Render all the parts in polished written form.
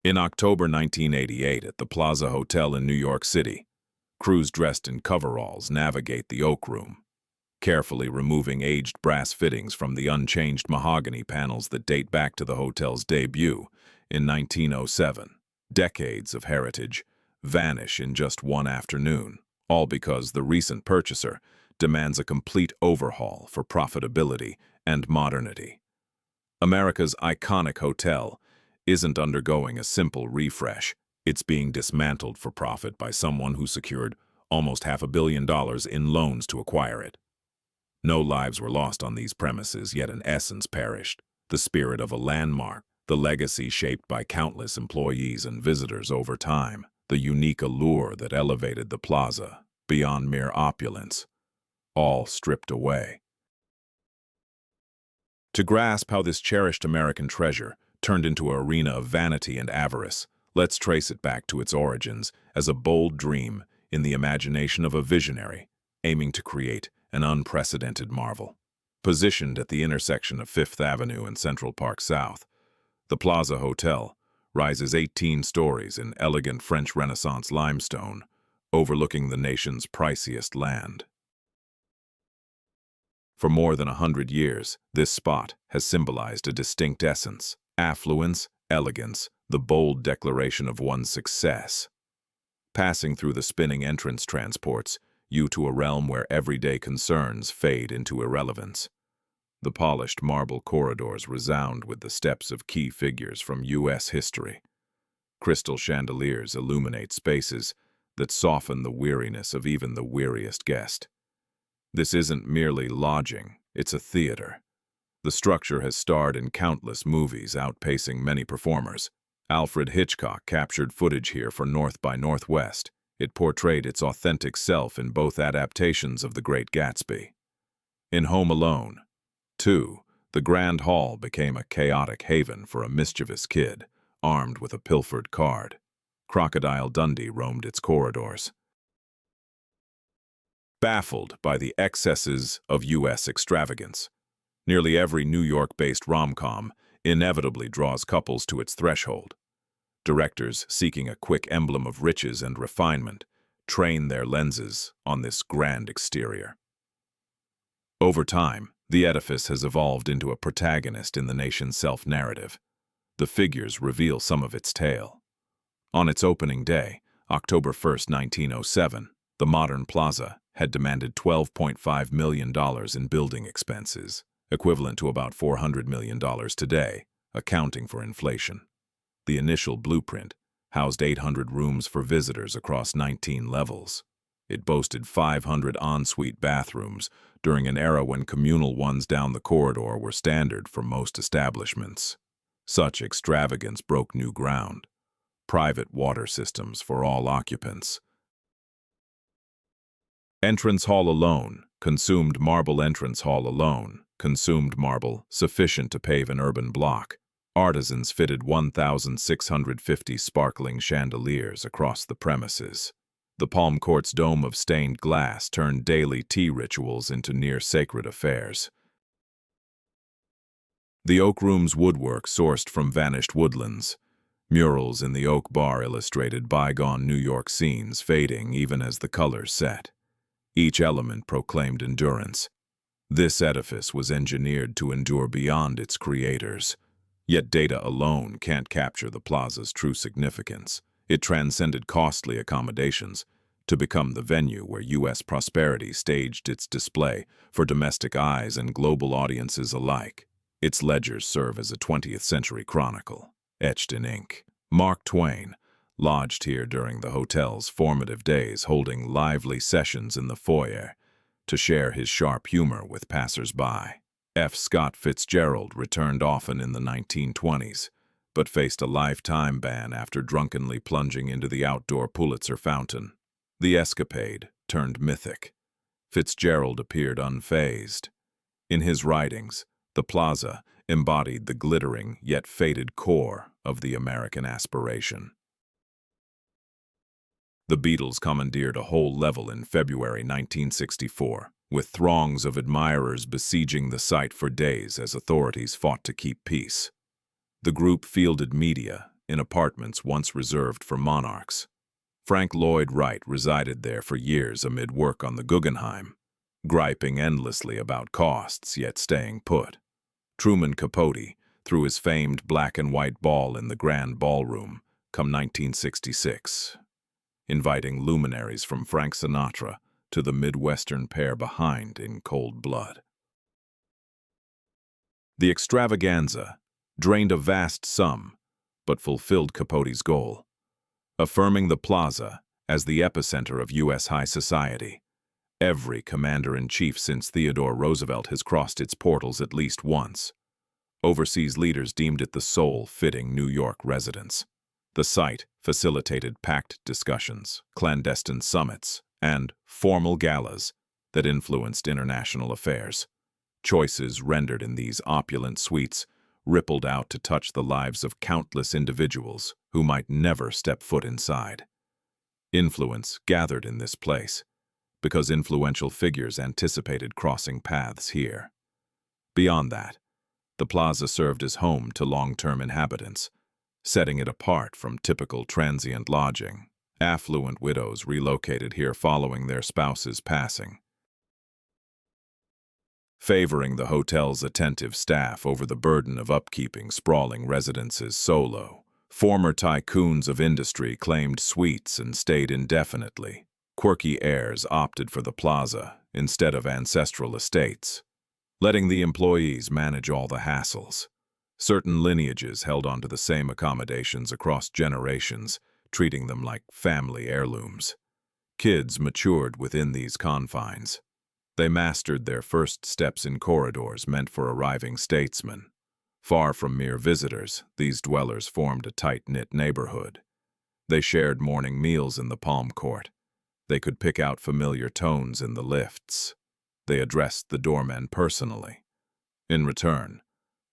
In October 1988 at the Plaza Hotel in New York City, crews dressed in coveralls navigate the Oak Room, carefully removing aged brass fittings from the unchanged mahogany panels that date back to the hotel's debut in 1907. Decades of heritage vanish in just one afternoon, all because the recent purchaser demands a complete overhaul for profitability and modernity. America's iconic hotel isn't undergoing a simple refresh. It's being dismantled for profit by someone who secured almost $500 million in loans to acquire it. No lives were lost on these premises, yet an essence perished. The spirit of a landmark, the legacy shaped by countless employees and visitors over time, the unique allure that elevated the plaza beyond mere opulence, all stripped away. To grasp how this cherished American treasure turned into an arena of vanity and avarice, let's trace it back to its origins as a bold dream in the imagination of a visionary aiming to create an unprecedented marvel. Positioned at the intersection of Fifth Avenue and Central Park South, the Plaza Hotel rises 18 stories in elegant French Renaissance limestone, overlooking the nation's priciest land. For more than 100 years, this spot has symbolized a distinct essence: affluence, elegance, the bold declaration of one's success. Passing through the spinning entrance transports you to a realm where everyday concerns fade into irrelevance. The polished marble corridors resound with the steps of key figures from U.S. history. Crystal chandeliers illuminate spaces that soften the weariness of even the weariest guest. This isn't merely lodging, it's a theater. The structure has starred in countless movies, outpacing many performers. Alfred Hitchcock captured footage here for North by Northwest. It portrayed its authentic self in both adaptations of The Great Gatsby. In Home Alone 2, the Grand Hall became a chaotic haven for a mischievous kid, armed with a pilfered card. Crocodile Dundee roamed its corridors. Baffled by the excesses of U.S. extravagance, nearly every New York-based rom-com inevitably draws couples to its threshold. Directors seeking a quick emblem of riches and refinement train their lenses on this grand exterior. Over time, the edifice has evolved into a protagonist in the nation's self-narrative. The figures reveal some of its tale. On its opening day, October 1, 1907, the modern plaza had demanded $12.5 million in building expenses, equivalent to about $400 million today, accounting for inflation. The initial blueprint housed 800 rooms for visitors across 19 levels. It boasted 500 ensuite bathrooms during an era when communal ones down the corridor were standard for most establishments. Such extravagance broke new ground. Private water systems for all occupants. Entrance hall alone, consumed marble entrance hall alone, consumed marble sufficient to pave an urban block. Artisans fitted 1,650 sparkling chandeliers across the premises. The Palm Court's dome of stained glass turned daily tea rituals into near-sacred affairs. The Oak Room's woodwork sourced from vanished woodlands. Murals in the oak bar illustrated bygone New York scenes, fading even as the colors set. Each element proclaimed endurance. This edifice was engineered to endure beyond its creators. Yet data alone can't capture the plaza's true significance. It transcended costly accommodations to become the venue where U.S. prosperity staged its display for domestic eyes and global audiences alike. Its ledgers serve as a 20th century chronicle, etched in ink. Mark Twain lodged here during the hotel's formative days, holding lively sessions in the foyer to share his sharp humor with passers-by. F. Scott Fitzgerald returned often in the 1920s, but faced a lifetime ban after drunkenly plunging into the outdoor Pulitzer fountain. The escapade turned mythic. Fitzgerald appeared unfazed. In his writings, the plaza embodied the glittering yet faded core of the American aspiration. The Beatles commandeered a whole level in February 1964, with throngs of admirers besieging the site for days as authorities fought to keep peace. The group fielded media, in apartments once reserved for monarchs. Frank Lloyd Wright resided there for years amid work on the Guggenheim, griping endlessly about costs yet staying put. Truman Capote threw his famed black and white ball in the Grand Ballroom come 1966, inviting luminaries from Frank Sinatra to the Midwestern pair behind in cold blood. The extravaganza drained a vast sum, but fulfilled Capote's goal, affirming the Plaza as the epicenter of U.S. high society. Every commander-in-chief since Theodore Roosevelt has crossed its portals at least once. Overseas leaders deemed it the soul-fitting New York residence. The site facilitated packed discussions, clandestine summits, and formal galas that influenced international affairs. Choices rendered in these opulent suites rippled out to touch the lives of countless individuals who might never step foot inside. Influence gathered in this place because influential figures anticipated crossing paths here. Beyond that, the Plaza served as home to long-term inhabitants, setting it apart from typical transient lodging. Affluent widows relocated here following their spouse's passing, favoring the hotel's attentive staff over the burden of upkeeping sprawling residences solo. Former tycoons of industry claimed suites and stayed indefinitely. Quirky heirs opted for the Plaza instead of ancestral estates, letting the employees manage all the hassles. Certain lineages held onto the same accommodations across generations, treating them like family heirlooms. Kids matured within these confines. They mastered their first steps in corridors meant for arriving statesmen. Far from mere visitors, these dwellers formed a tight-knit neighborhood. They shared morning meals in the palm court. They could pick out familiar tones in the lifts. They addressed the doormen personally. In return,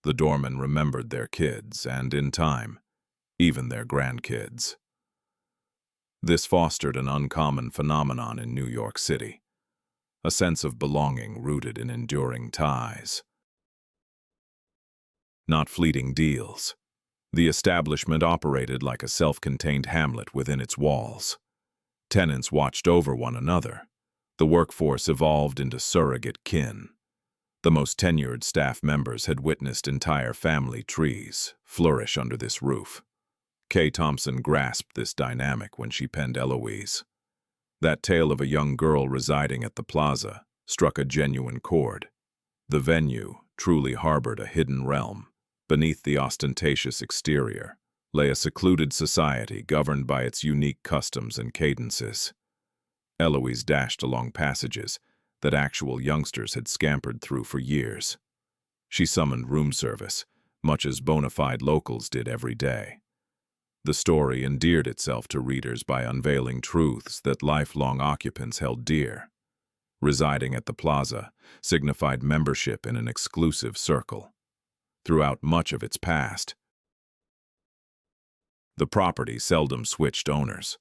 the doormen remembered their kids and, in time, even their grandkids. This fostered an uncommon phenomenon in New York City, a sense of belonging rooted in enduring ties, not fleeting deals. The establishment operated like a self-contained hamlet within its walls. Tenants watched over one another. The workforce evolved into surrogate kin. The most tenured staff members had witnessed entire family trees flourish under this roof. Kay Thompson grasped this dynamic when she penned Eloise. That tale of a young girl residing at the Plaza struck a genuine chord. The venue truly harbored a hidden realm. Beneath the ostentatious exterior lay a secluded society governed by its unique customs and cadences. Eloise dashed along passages that actual youngsters had scampered through for years. She summoned room service, much as bona fide locals did every day. The story endeared itself to readers by unveiling truths that lifelong occupants held dear. Residing at the Plaza signified membership in an exclusive circle. Throughout much of its past, the property seldom switched owners.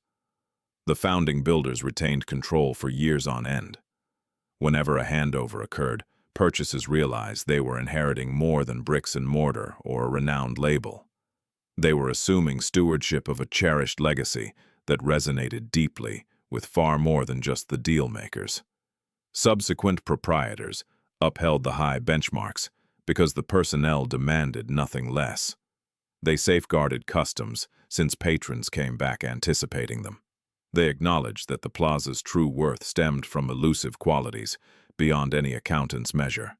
The founding builders retained control for years on end. Whenever a handover occurred, purchasers realized they were inheriting more than bricks and mortar or a renowned label. They were assuming stewardship of a cherished legacy that resonated deeply with far more than just the deal-makers. Subsequent proprietors upheld the high benchmarks because the personnel demanded nothing less. They safeguarded customs since patrons came back anticipating them. They acknowledged that the Plaza's true worth stemmed from elusive qualities beyond any accountant's measure.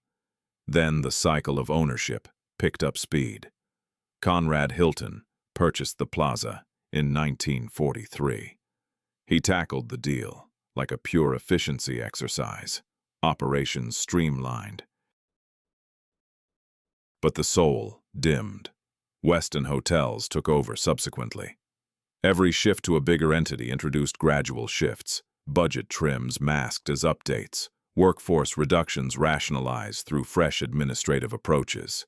Then the cycle of ownership picked up speed. Conrad Hilton purchased the Plaza in 1943. He tackled the deal like a pure efficiency exercise, operations streamlined. But the soul dimmed. Westin Hotels took over subsequently. Every shift to a bigger entity introduced gradual shifts, budget trims masked as updates, workforce reductions rationalized through fresh administrative approaches.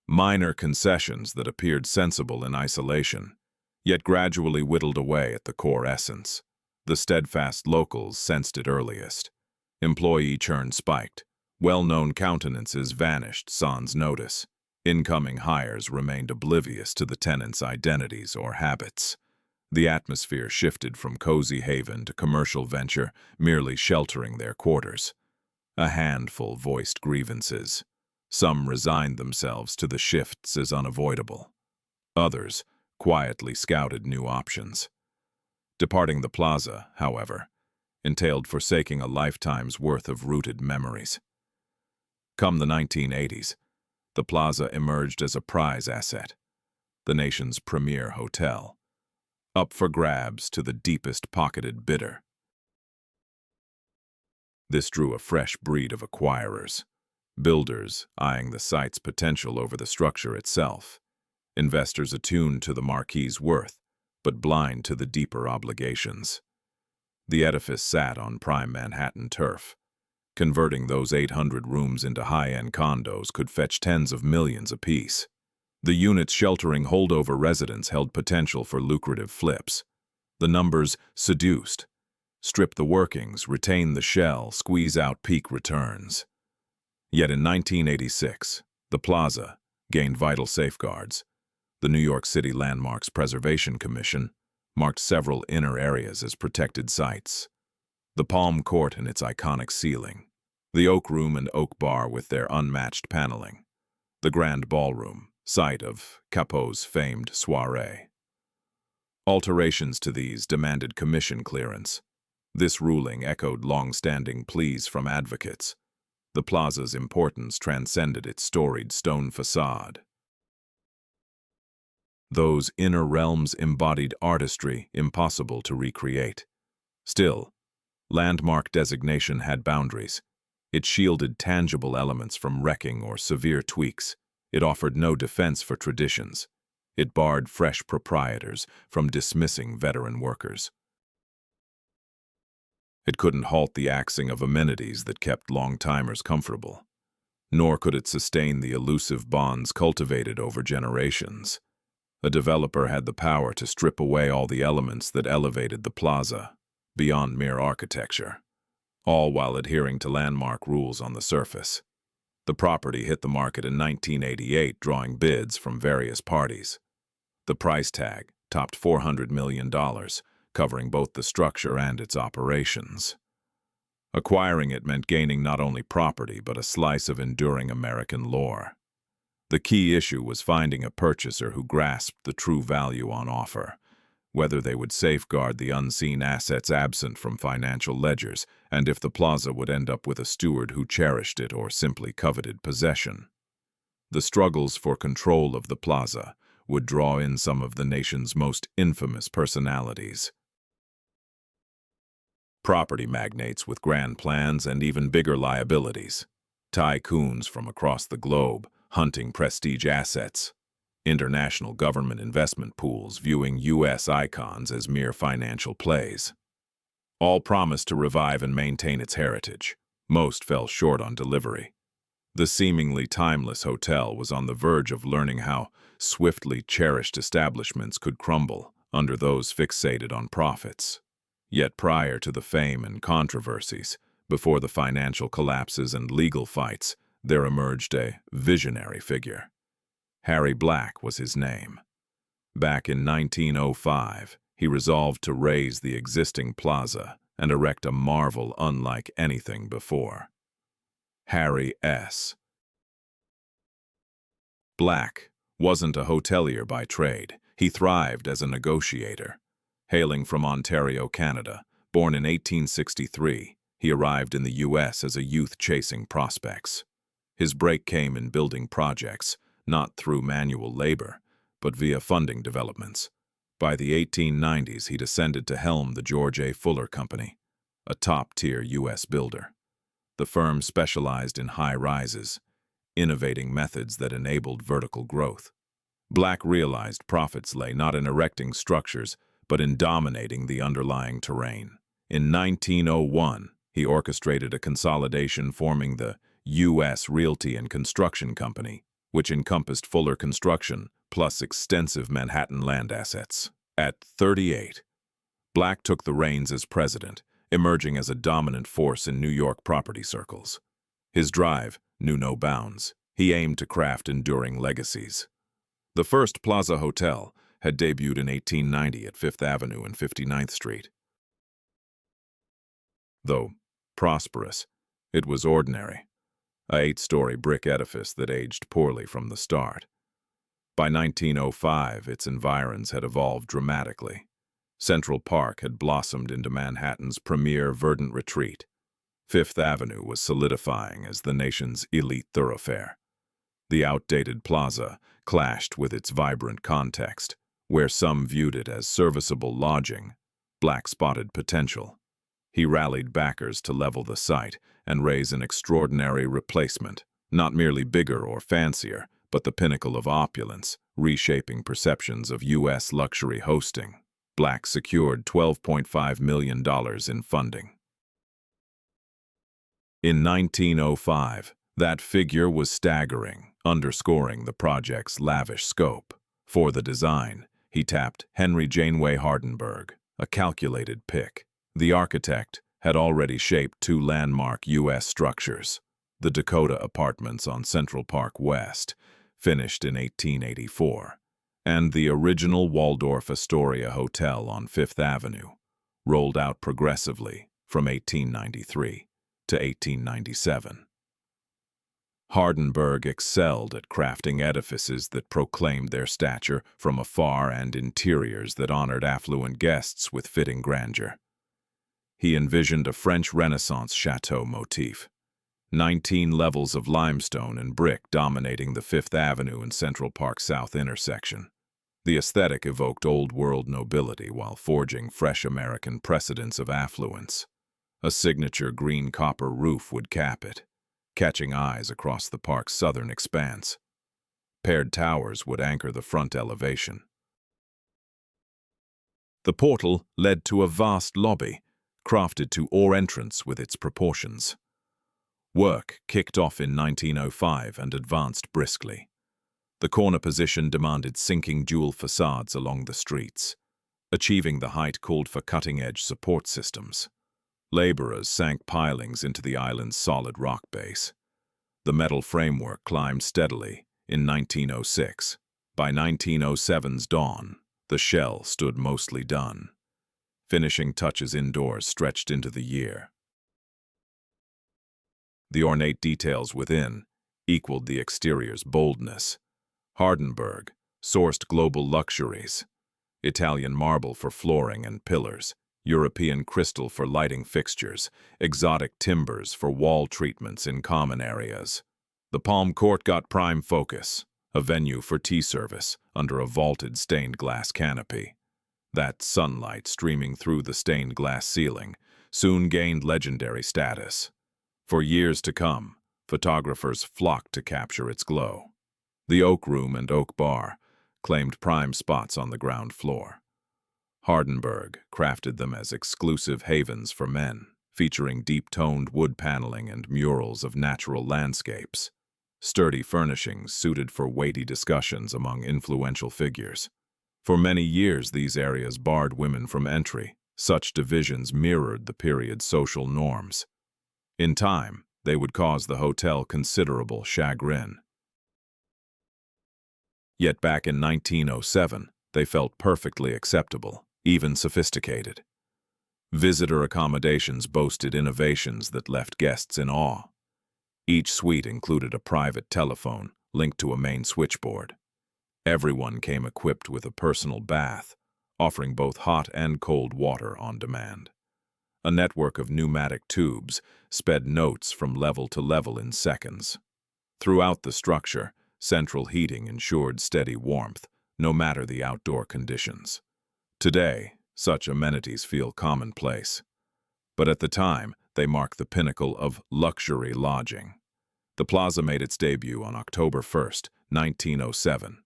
Minor concessions that appeared sensible in isolation, yet gradually whittled away at the core essence. The steadfast locals sensed it earliest. Employee churn spiked. Well-known countenances vanished sans notice. Incoming hires remained oblivious to the tenants' identities or habits. The atmosphere shifted from cozy haven to commercial venture, merely sheltering their quarters. A handful voiced grievances. Some resigned themselves to the shifts as unavoidable. Others quietly scouted new options. Departing the Plaza, however, entailed forsaking a lifetime's worth of rooted memories. Come the 1980s, the Plaza emerged as a prize asset, the nation's premier hotel, up for grabs to the deepest-pocketed bidder. This drew a fresh breed of acquirers, builders eyeing the site's potential over the structure itself, investors attuned to the marquee's worth, but blind to the deeper obligations. The edifice sat on prime Manhattan turf. Converting those 800 rooms into high-end condos could fetch tens of millions apiece. The units sheltering holdover residents held potential for lucrative flips. The numbers seduced. Strip the workings, retain the shell, squeeze out peak returns. Yet in 1986, the Plaza gained vital safeguards. The New York City Landmarks Preservation Commission marked several inner areas as protected sites. The Palm Court and its iconic ceiling, the Oak Room and Oak Bar with their unmatched paneling, the Grand Ballroom, site of Capot's famed soiree. Alterations to these demanded commission clearance. This ruling echoed long-standing pleas from advocates. The Plaza's importance transcended its storied stone facade. Those inner realms embodied artistry impossible to recreate. Still, landmark designation had boundaries. It shielded tangible elements from wrecking or severe tweaks. It offered no defense for traditions. It barred fresh proprietors from dismissing veteran workers. It couldn't halt the axing of amenities that kept long-timers comfortable. Nor could it sustain the elusive bonds cultivated over generations. A developer had the power to strip away all the elements that elevated the Plaza, beyond mere architecture, all while adhering to landmark rules on the surface. The property hit the market in 1988, drawing bids from various parties. The price tag topped $400 million, covering both the structure and its operations. Acquiring it meant gaining not only property but a slice of enduring American lore. The key issue was finding a purchaser who grasped the true value on offer, whether they would safeguard the unseen assets absent from financial ledgers, and if the Plaza would end up with a steward who cherished it or simply coveted possession. The struggles for control of the Plaza would draw in some of the nation's most infamous personalities. Property magnates with grand plans and even bigger liabilities. Tycoons from across the globe, hunting prestige assets. International government investment pools viewing U.S. icons as mere financial plays. All promised to revive and maintain its heritage. Most fell short on delivery. The seemingly timeless hotel was on the verge of learning how swiftly cherished establishments could crumble under those fixated on profits. Yet prior to the fame and controversies, before the financial collapses and legal fights, there emerged a visionary figure. Harry Black was his name. Back in 1905, he resolved to raise the existing Plaza and erect a marvel unlike anything before. Harry S. Black wasn't a hotelier by trade. He thrived as a negotiator. Hailing from Ontario, Canada, born in 1863, he arrived in the U.S. as a youth chasing prospects. His break came in building projects, not through manual labor, but via funding developments. By the 1890s, he descended to helm the George A. Fuller Company, a top-tier U.S. builder. The firm specialized in high-rises, innovating methods that enabled vertical growth. Black realized profits lay not in erecting structures, but in dominating the underlying terrain. In 1901, he orchestrated a consolidation forming the U.S. Realty and Construction Company, which encompassed Fuller Construction plus extensive Manhattan land assets. At 38, Black took the reins as president, emerging as a dominant force in New York property circles. His drive knew no bounds. He aimed to craft enduring legacies. The first Plaza Hotel had debuted in 1890 at Fifth Avenue and 59th Street. Though prosperous, it was ordinary, a 8-story brick edifice that aged poorly from the start. By 1905, its environs had evolved dramatically. Central Park had blossomed into Manhattan's premier verdant retreat. Fifth Avenue was solidifying as the nation's elite thoroughfare. The outdated plaza clashed with its vibrant context, where some viewed it as serviceable lodging, black-spotted potential. He rallied backers to level the site and raise an extraordinary replacement, not merely bigger or fancier, but the pinnacle of opulence, reshaping perceptions of U.S. luxury hosting. Black secured $12.5 million in funding. In 1905, that figure was staggering, underscoring the project's lavish scope. For the design, he tapped Henry Janeway Hardenberg, a calculated pick. The architect had already shaped 2 landmark U.S. structures, the Dakota Apartments on Central Park West, finished in 1884, and the original Waldorf Astoria Hotel on Fifth Avenue, rolled out progressively from 1893 to 1897. Hardenberg excelled at crafting edifices that proclaimed their stature from afar and interiors that honored affluent guests with fitting grandeur. He envisioned a French Renaissance chateau motif, 19 levels of limestone and brick dominating the Fifth Avenue and Central Park South intersection. The aesthetic evoked old-world nobility while forging fresh American precedents of affluence. A signature green copper roof would cap it, catching eyes across the park's southern expanse. Paired towers would anchor the front elevation. The portal led to a vast lobby, crafted to awe entrance with its proportions. Work kicked off in 1905 and advanced briskly. The corner position demanded sinking dual facades along the streets. Achieving the height called for cutting-edge support systems. Laborers sank pilings into the island's solid rock base. The metal framework climbed steadily in 1906. By 1907's dawn, the shell stood mostly done. Finishing touches indoors stretched into the year. The ornate details within equaled the exterior's boldness. Hardenberg sourced global luxuries, Italian marble for flooring and pillars, European crystal for lighting fixtures, exotic timbers for wall treatments in common areas. The Palm Court got prime focus, a venue for tea service under a vaulted stained glass canopy. That sunlight streaming through the stained glass ceiling soon gained legendary status. For years to come, photographers flocked to capture its glow. The Oak Room and Oak Bar claimed prime spots on the ground floor. Hardenberg crafted them as exclusive havens for men, featuring deep-toned wood paneling and murals of natural landscapes. Sturdy furnishings suited for weighty discussions among influential figures. For many years, these areas barred women from entry. Such divisions mirrored the period's social norms. In time, they would cause the hotel considerable chagrin. Yet back in 1907, they felt perfectly acceptable, even sophisticated. Visitor accommodations boasted innovations that left guests in awe. Each suite included a private telephone linked to a main switchboard. Everyone came equipped with a personal bath, offering both hot and cold water on demand. A network of pneumatic tubes sped notes from level to level in seconds. Throughout the structure, central heating ensured steady warmth, no matter the outdoor conditions. Today, such amenities feel commonplace. But at the time, they mark the pinnacle of luxury lodging. The Plaza made its debut on October 1st, 1907.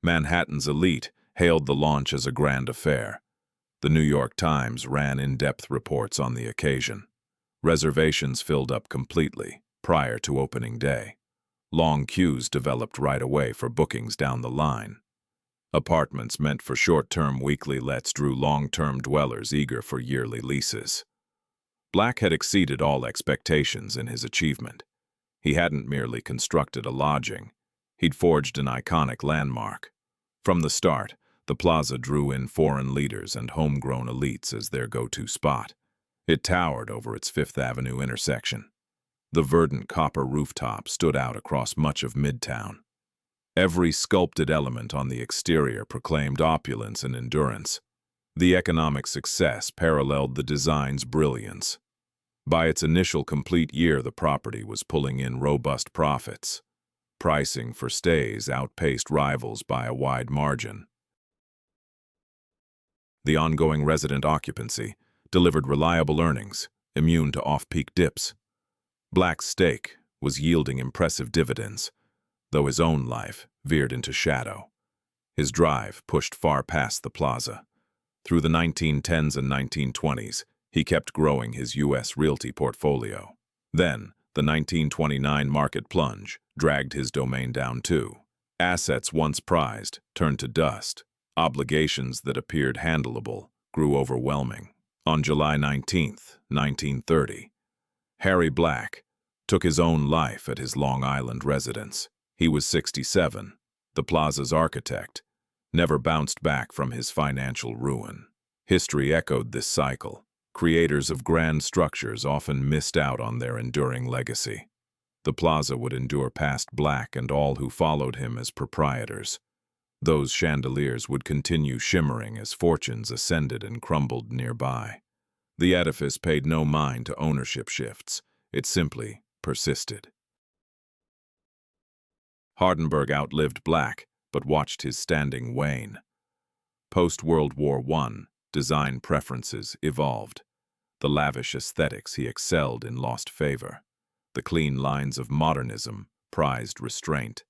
Manhattan's elite hailed the launch as a grand affair. The New York Times ran in-depth reports on the occasion. Reservations filled up completely prior to opening day. Long queues developed right away for bookings down the line. Apartments meant for short-term weekly lets drew long-term dwellers eager for yearly leases. Black had exceeded all expectations in his achievement. He hadn't merely constructed a lodging. He'd forged an iconic landmark. From the start, the Plaza drew in foreign leaders and homegrown elites as their go-to spot. It towered over its Fifth Avenue intersection. The verdant copper rooftop stood out across much of Midtown. Every sculpted element on the exterior proclaimed opulence and endurance. The economic success paralleled the design's brilliance. By its initial complete year, the property was pulling in robust profits. Pricing for stays outpaced rivals by a wide margin. The ongoing resident occupancy delivered reliable earnings, immune to off-peak dips. Black's stake was yielding impressive dividends, though his own life veered into shadow. His drive pushed far past the Plaza. Through the 1910s and 1920s, he kept growing his U.S. realty portfolio. Then, the 1929 market plunge dragged his domain down too. Assets once prized turned to dust. Obligations that appeared handleable grew overwhelming. On July 19, 1930, Harry Black took his own life at his Long Island residence. He was 67, the Plaza's architect, never bounced back from his financial ruin. History echoed this cycle. Creators of grand structures often missed out on their enduring legacy. The Plaza would endure past Black and all who followed him as proprietors. Those chandeliers would continue shimmering as fortunes ascended and crumbled nearby. The edifice paid no mind to ownership shifts. It simply persisted. Hardenberg outlived Black, but watched his standing wane. Post-World War I, design preferences evolved. The lavish aesthetics he excelled in lost favor. The clean lines of modernism prized restraint.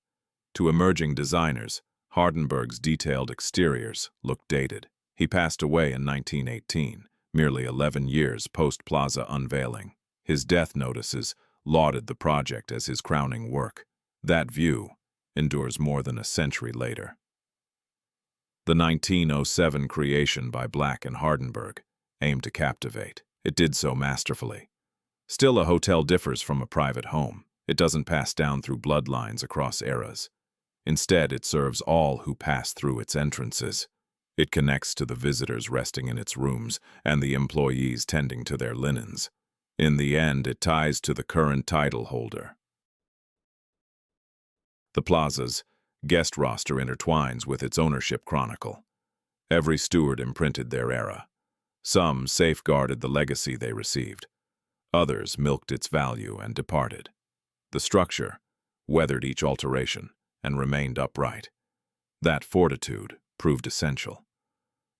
To emerging designers, Hardenberg's detailed exteriors looked dated. He passed away in 1918, merely 11 years post-Plaza unveiling. His death notices lauded the project as his crowning work. That view endures more than a century later. The 1907 creation by Black and Hardenberg aimed to captivate. It did so masterfully. Still, a hotel differs from a private home. It doesn't pass down through bloodlines across eras. Instead, it serves all who pass through its entrances. It connects to the visitors resting in its rooms and the employees tending to their linens. In the end, it ties to the current title holder. The Plaza's guest roster intertwines with its ownership chronicle. Every steward imprinted their era. Some safeguarded the legacy they received. Others milked its value and departed. The structure weathered each alteration and remained upright. That fortitude proved essential.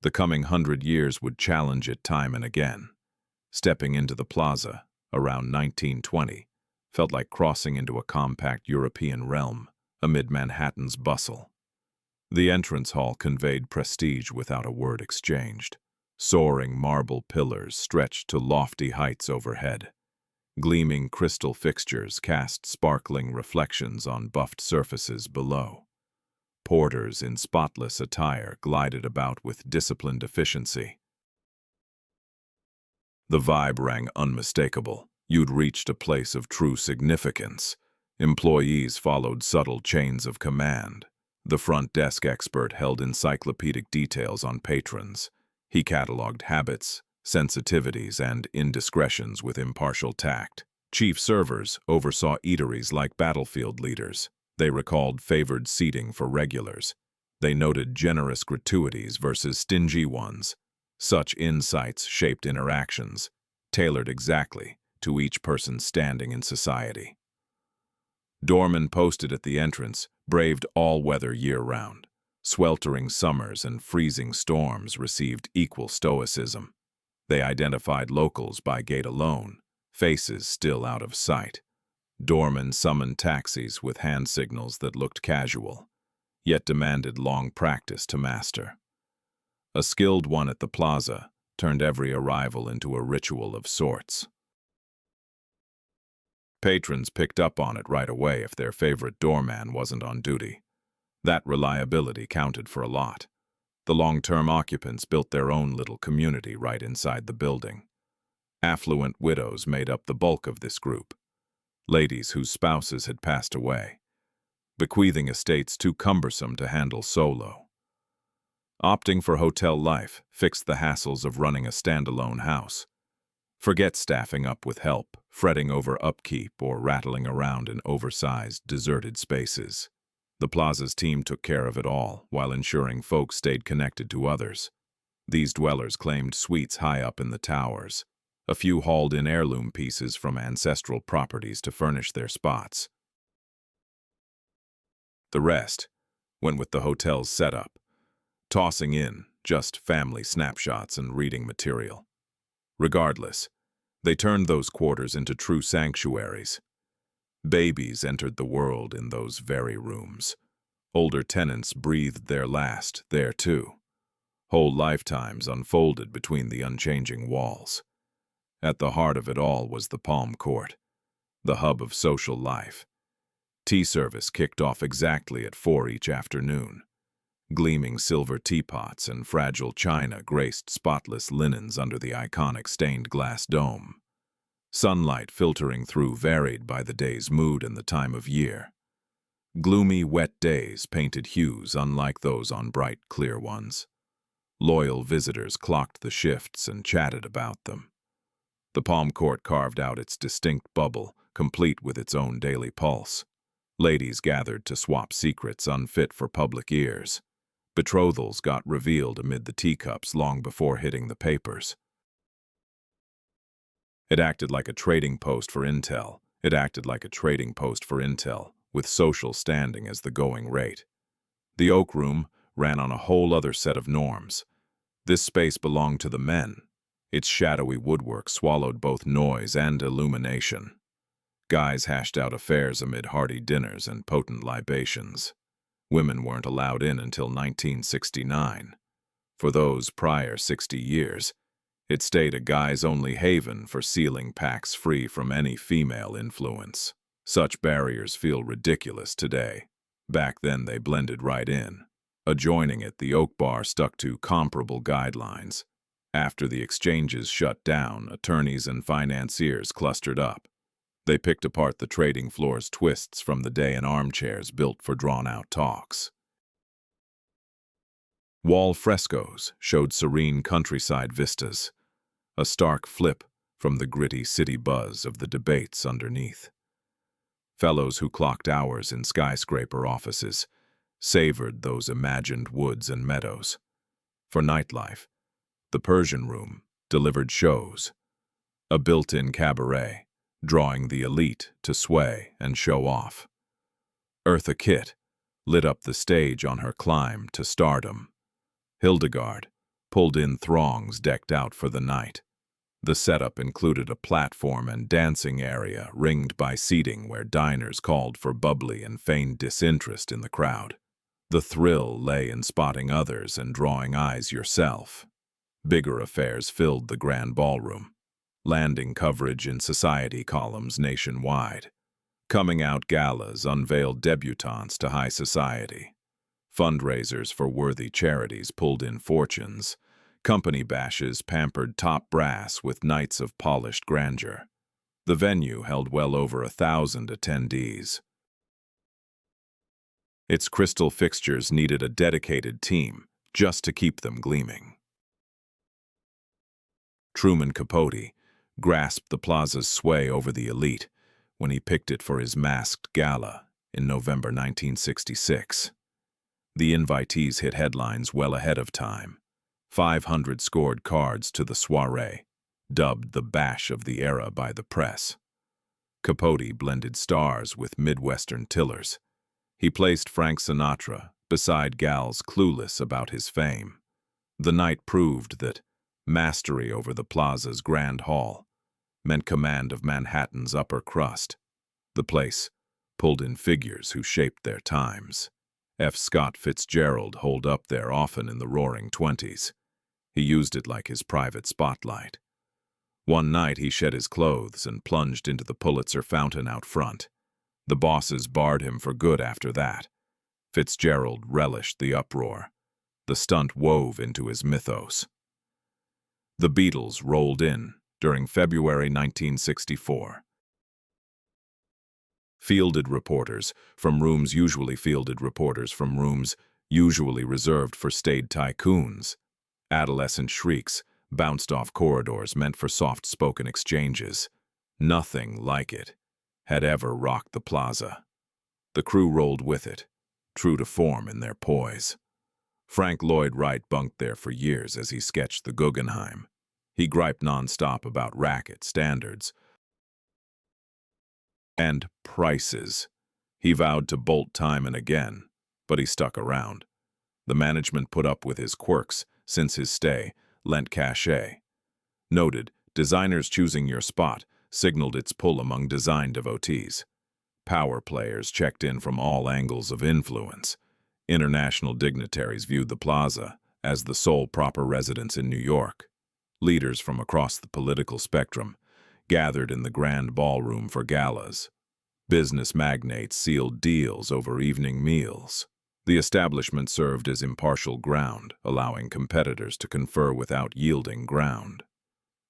The coming 100 years would challenge it time and again. Stepping into the Plaza, around 1920, felt like crossing into a compact European realm amid Manhattan's bustle. The entrance hall conveyed prestige without a word exchanged. Soaring marble pillars stretched to lofty heights overhead. Gleaming crystal fixtures cast sparkling reflections on buffed surfaces below. Porters in spotless attire glided about with disciplined efficiency. The vibe rang unmistakable. You'd reached a place of true significance. Employees followed subtle chains of command. The front desk expert held encyclopedic details on patrons. He cataloged habits, sensitivities, and indiscretions with impartial tact. Chief servers oversaw eateries like battlefield leaders. They recalled favored seating for regulars. They noted generous gratuities versus stingy ones. Such insights shaped interactions, tailored exactly to each person's standing in society. Doormen posted at the entrance braved all weather year-round. Sweltering summers and freezing storms received equal stoicism. They identified locals by gait alone, faces still out of sight. Doormen summoned taxis with hand signals that looked casual, yet demanded long practice to master. A skilled one at the Plaza turned every arrival into a ritual of sorts. Patrons picked up on it right away if their favorite doorman wasn't on duty. That reliability counted for a lot. The long-term occupants built their own little community right inside the building. Affluent widows made up the bulk of this group. ladies whose spouses had passed away, bequeathing estates too cumbersome to handle solo. Opting for hotel life fixed the hassles of running a standalone house. Forget staffing up with help, fretting over upkeep, or rattling around in oversized, deserted spaces. The Plaza's team took care of it all, while ensuring folks stayed connected to others. These dwellers claimed suites high up in the towers. A few hauled in heirloom pieces from ancestral properties to furnish their spots. The rest went with the hotel's setup, tossing in just family snapshots and reading material. Regardless, they turned those quarters into true sanctuaries. Babies entered the world in those very rooms. Older tenants breathed their last there too. Whole lifetimes unfolded between the unchanging walls. At the heart of it all was the Palm Court, the hub of social life. Tea service kicked off exactly at 4 each afternoon. Gleaming silver teapots and fragile china graced spotless linens under the iconic stained glass dome. Sunlight filtering through varied by the day's mood and the time of year. Gloomy, wet days painted hues unlike those on bright, clear ones. Loyal visitors clocked the shifts and chatted about them. The Palm Court carved out its distinct bubble, complete with its own daily pulse. Ladies gathered to swap secrets unfit for public ears. Betrothals got revealed amid the teacups long before hitting the papers. It acted like a trading post for intel. With social standing as the going rate. The Oak Room ran on a whole other set of norms. This space belonged to the men. Its shadowy woodwork swallowed both noise and illumination. Guys hashed out affairs amid hearty dinners and potent libations. Women weren't allowed in until 1969. For those prior 60 years, it stayed a guys-only haven for sealing packs free from any female influence. Such barriers feel ridiculous today. Back then they blended right in. Adjoining it, the Oak Bar stuck to comparable guidelines. After the exchanges shut down, attorneys and financiers clustered up. They picked apart the trading floor's twists from the day in armchairs built for drawn-out talks. Wall frescoes showed serene countryside vistas, a stark flip from the gritty city buzz of the debates underneath. Fellows who clocked hours in skyscraper offices savored those imagined woods and meadows. For nightlife, the Persian Room delivered shows, a built-in cabaret, drawing the elite to sway and show off. Eartha Kitt lit up the stage on her climb to stardom. Hildegard pulled in throngs decked out for the night. The setup included a platform and dancing area ringed by seating where diners called for bubbly and feigned disinterest in the crowd. The thrill lay in spotting others and drawing eyes yourself. Bigger affairs filled the grand ballroom. Landing coverage in society columns nationwide. Coming out galas unveiled debutantes to high society. Fundraisers for worthy charities pulled in fortunes. Company bashes pampered top brass with nights of polished grandeur. The venue held well over 1,000 attendees. Its crystal fixtures needed a dedicated team just to keep them gleaming. Truman Capote grasped the Plaza's sway over the elite when he picked it for his masked gala in November 1966. The invitees hit headlines well ahead of time. 500 scored cards to the soiree, dubbed the bash of the era by the press. Capote blended stars with Midwestern tillers. He placed Frank Sinatra beside gals clueless about his fame. The night proved that mastery over the Plaza's grand hall meant command of Manhattan's upper crust. The place pulled in figures who shaped their times. F. Scott Fitzgerald holed up there often in the roaring 20s. He used it like his private spotlight. One night he shed his clothes and plunged into the Pulitzer fountain out front. The bosses barred him for good after that. Fitzgerald relished the uproar. The stunt wove into his mythos. The Beatles rolled in during February 1964. Fielded reporters from rooms usually reserved for staid tycoons. Adolescent shrieks bounced off corridors meant for soft-spoken exchanges. Nothing like it had ever rocked the plaza. The crew rolled with it, true to form in their poise. Frank Lloyd Wright bunked there for years as he sketched the Guggenheim. He griped nonstop about racket standards and prices. He vowed to bolt time and again, but he stuck around. The management put up with his quirks since his stay lent cachet. Noted, designers choosing your spot signaled its pull among design devotees. Power players checked in from all angles of influence. International dignitaries viewed the plaza as the sole proper residence in New York. Leaders from across the political spectrum gathered in the grand ballroom for galas. Business magnates sealed deals over evening meals. The establishment served as impartial ground, allowing competitors to confer without yielding ground.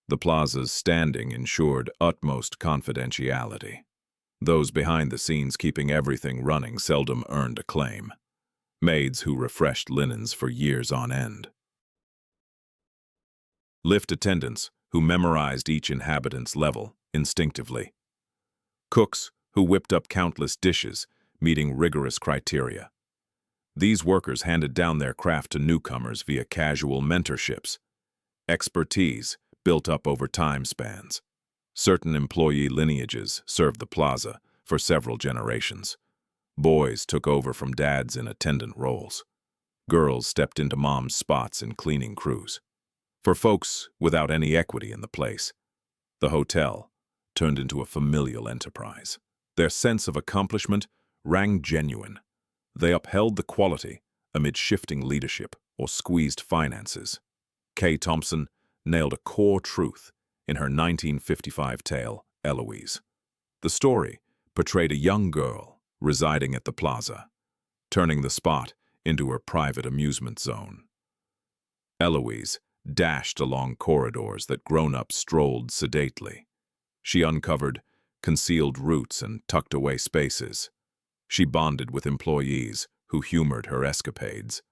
The plaza's standing ensured utmost confidentiality. Those behind the scenes keeping everything running seldom earned acclaim. Maids who refreshed linens for years on end. Lift attendants who memorized each inhabitant's level instinctively. Cooks who whipped up countless dishes, meeting rigorous criteria. These workers handed down their craft to newcomers via casual mentorships. Expertise built up over time spans. Certain employee lineages served the plaza for several generations. Boys took over from dads in attendant roles. Girls stepped into mom's spots in cleaning crews. For folks without any equity in the place, the hotel turned into a familial enterprise. Their sense of accomplishment rang genuine. They upheld the quality amid shifting leadership or squeezed finances. Kay Thompson nailed a core truth in her 1955 tale, Eloise. The story portrayed a young girl residing at the plaza, turning the spot into her private amusement zone. Eloise dashed along corridors that grown-ups strolled sedately. She uncovered concealed routes and tucked away spaces. She bonded with employees who humored her escapades.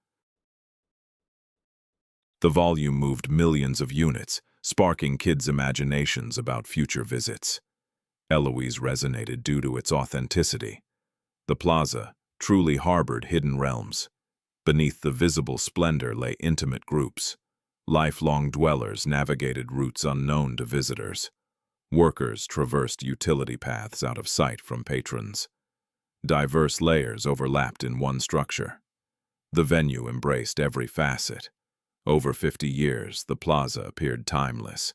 The volume moved millions of units, sparking kids' imaginations about future visits. Eloise resonated due to its authenticity. The plaza truly harbored hidden realms. Beneath the visible splendor lay intimate groups. Lifelong dwellers navigated routes unknown to visitors. Workers traversed utility paths out of sight from patrons. Diverse layers overlapped in one structure. The venue embraced every facet. Over 50 years, the plaza appeared timeless.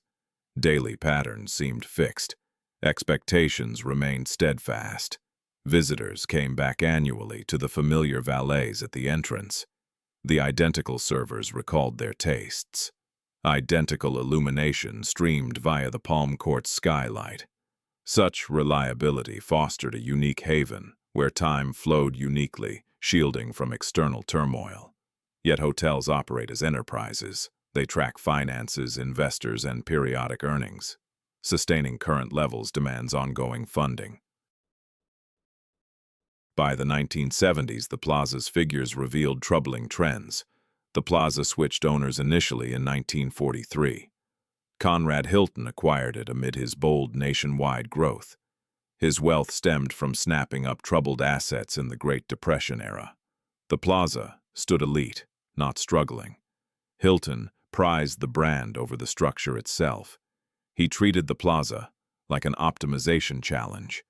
Daily patterns seemed fixed. Expectations remained steadfast. Visitors came back annually to the familiar valets at the entrance. The identical servers recalled their tastes. Identical illumination streamed via the Palm Court skylight. Such reliability fostered a unique haven where time flowed uniquely, shielding from external turmoil. Yet hotels operate as enterprises. They track finances, investors, and periodic earnings. Sustaining current levels demands ongoing funding. By the 1970s, the plaza's figures revealed troubling trends. The plaza switched owners initially in 1943. Conrad Hilton acquired it amid his bold nationwide growth. His wealth stemmed from snapping up troubled assets in the Great Depression era. The plaza stood elite, not struggling. Hilton prized the brand over the structure itself. He treated the plaza like an optimization challenge.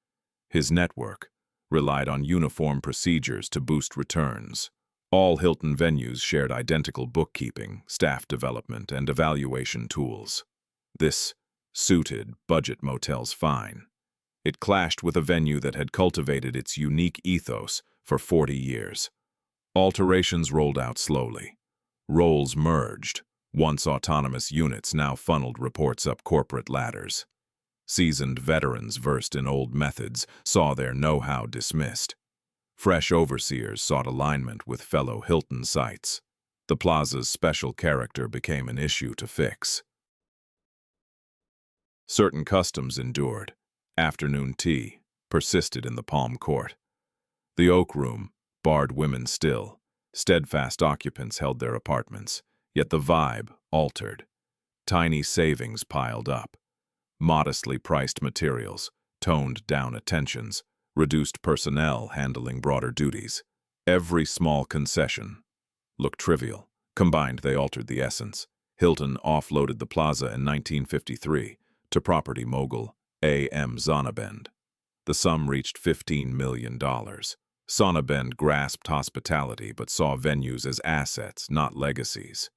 His network relied on uniform procedures to boost returns. All Hilton venues shared identical bookkeeping, staff development, and evaluation tools. This suited budget motels fine. It clashed with a venue that had cultivated its unique ethos for 40 years. Alterations rolled out slowly. Roles merged. Once autonomous units now funneled reports up corporate ladders. Seasoned veterans versed in old methods saw their know-how dismissed. Fresh overseers sought alignment with fellow Hilton sites. The plaza's special character became an issue to fix. Certain customs endured. Afternoon tea, persisted in the Palm Court. The Oak Room barred women still. Steadfast occupants held their apartments, yet the vibe altered. Tiny savings piled up. Modestly priced materials, toned down attentions, reduced personnel handling broader duties. Every small concession looked trivial. Combined, they altered the essence. Hilton offloaded the Plaza in 1953 to property mogul A.M. Sonnabend. The sum reached $15 million. Sonnabend grasped hospitality but saw venues as assets, not legacies.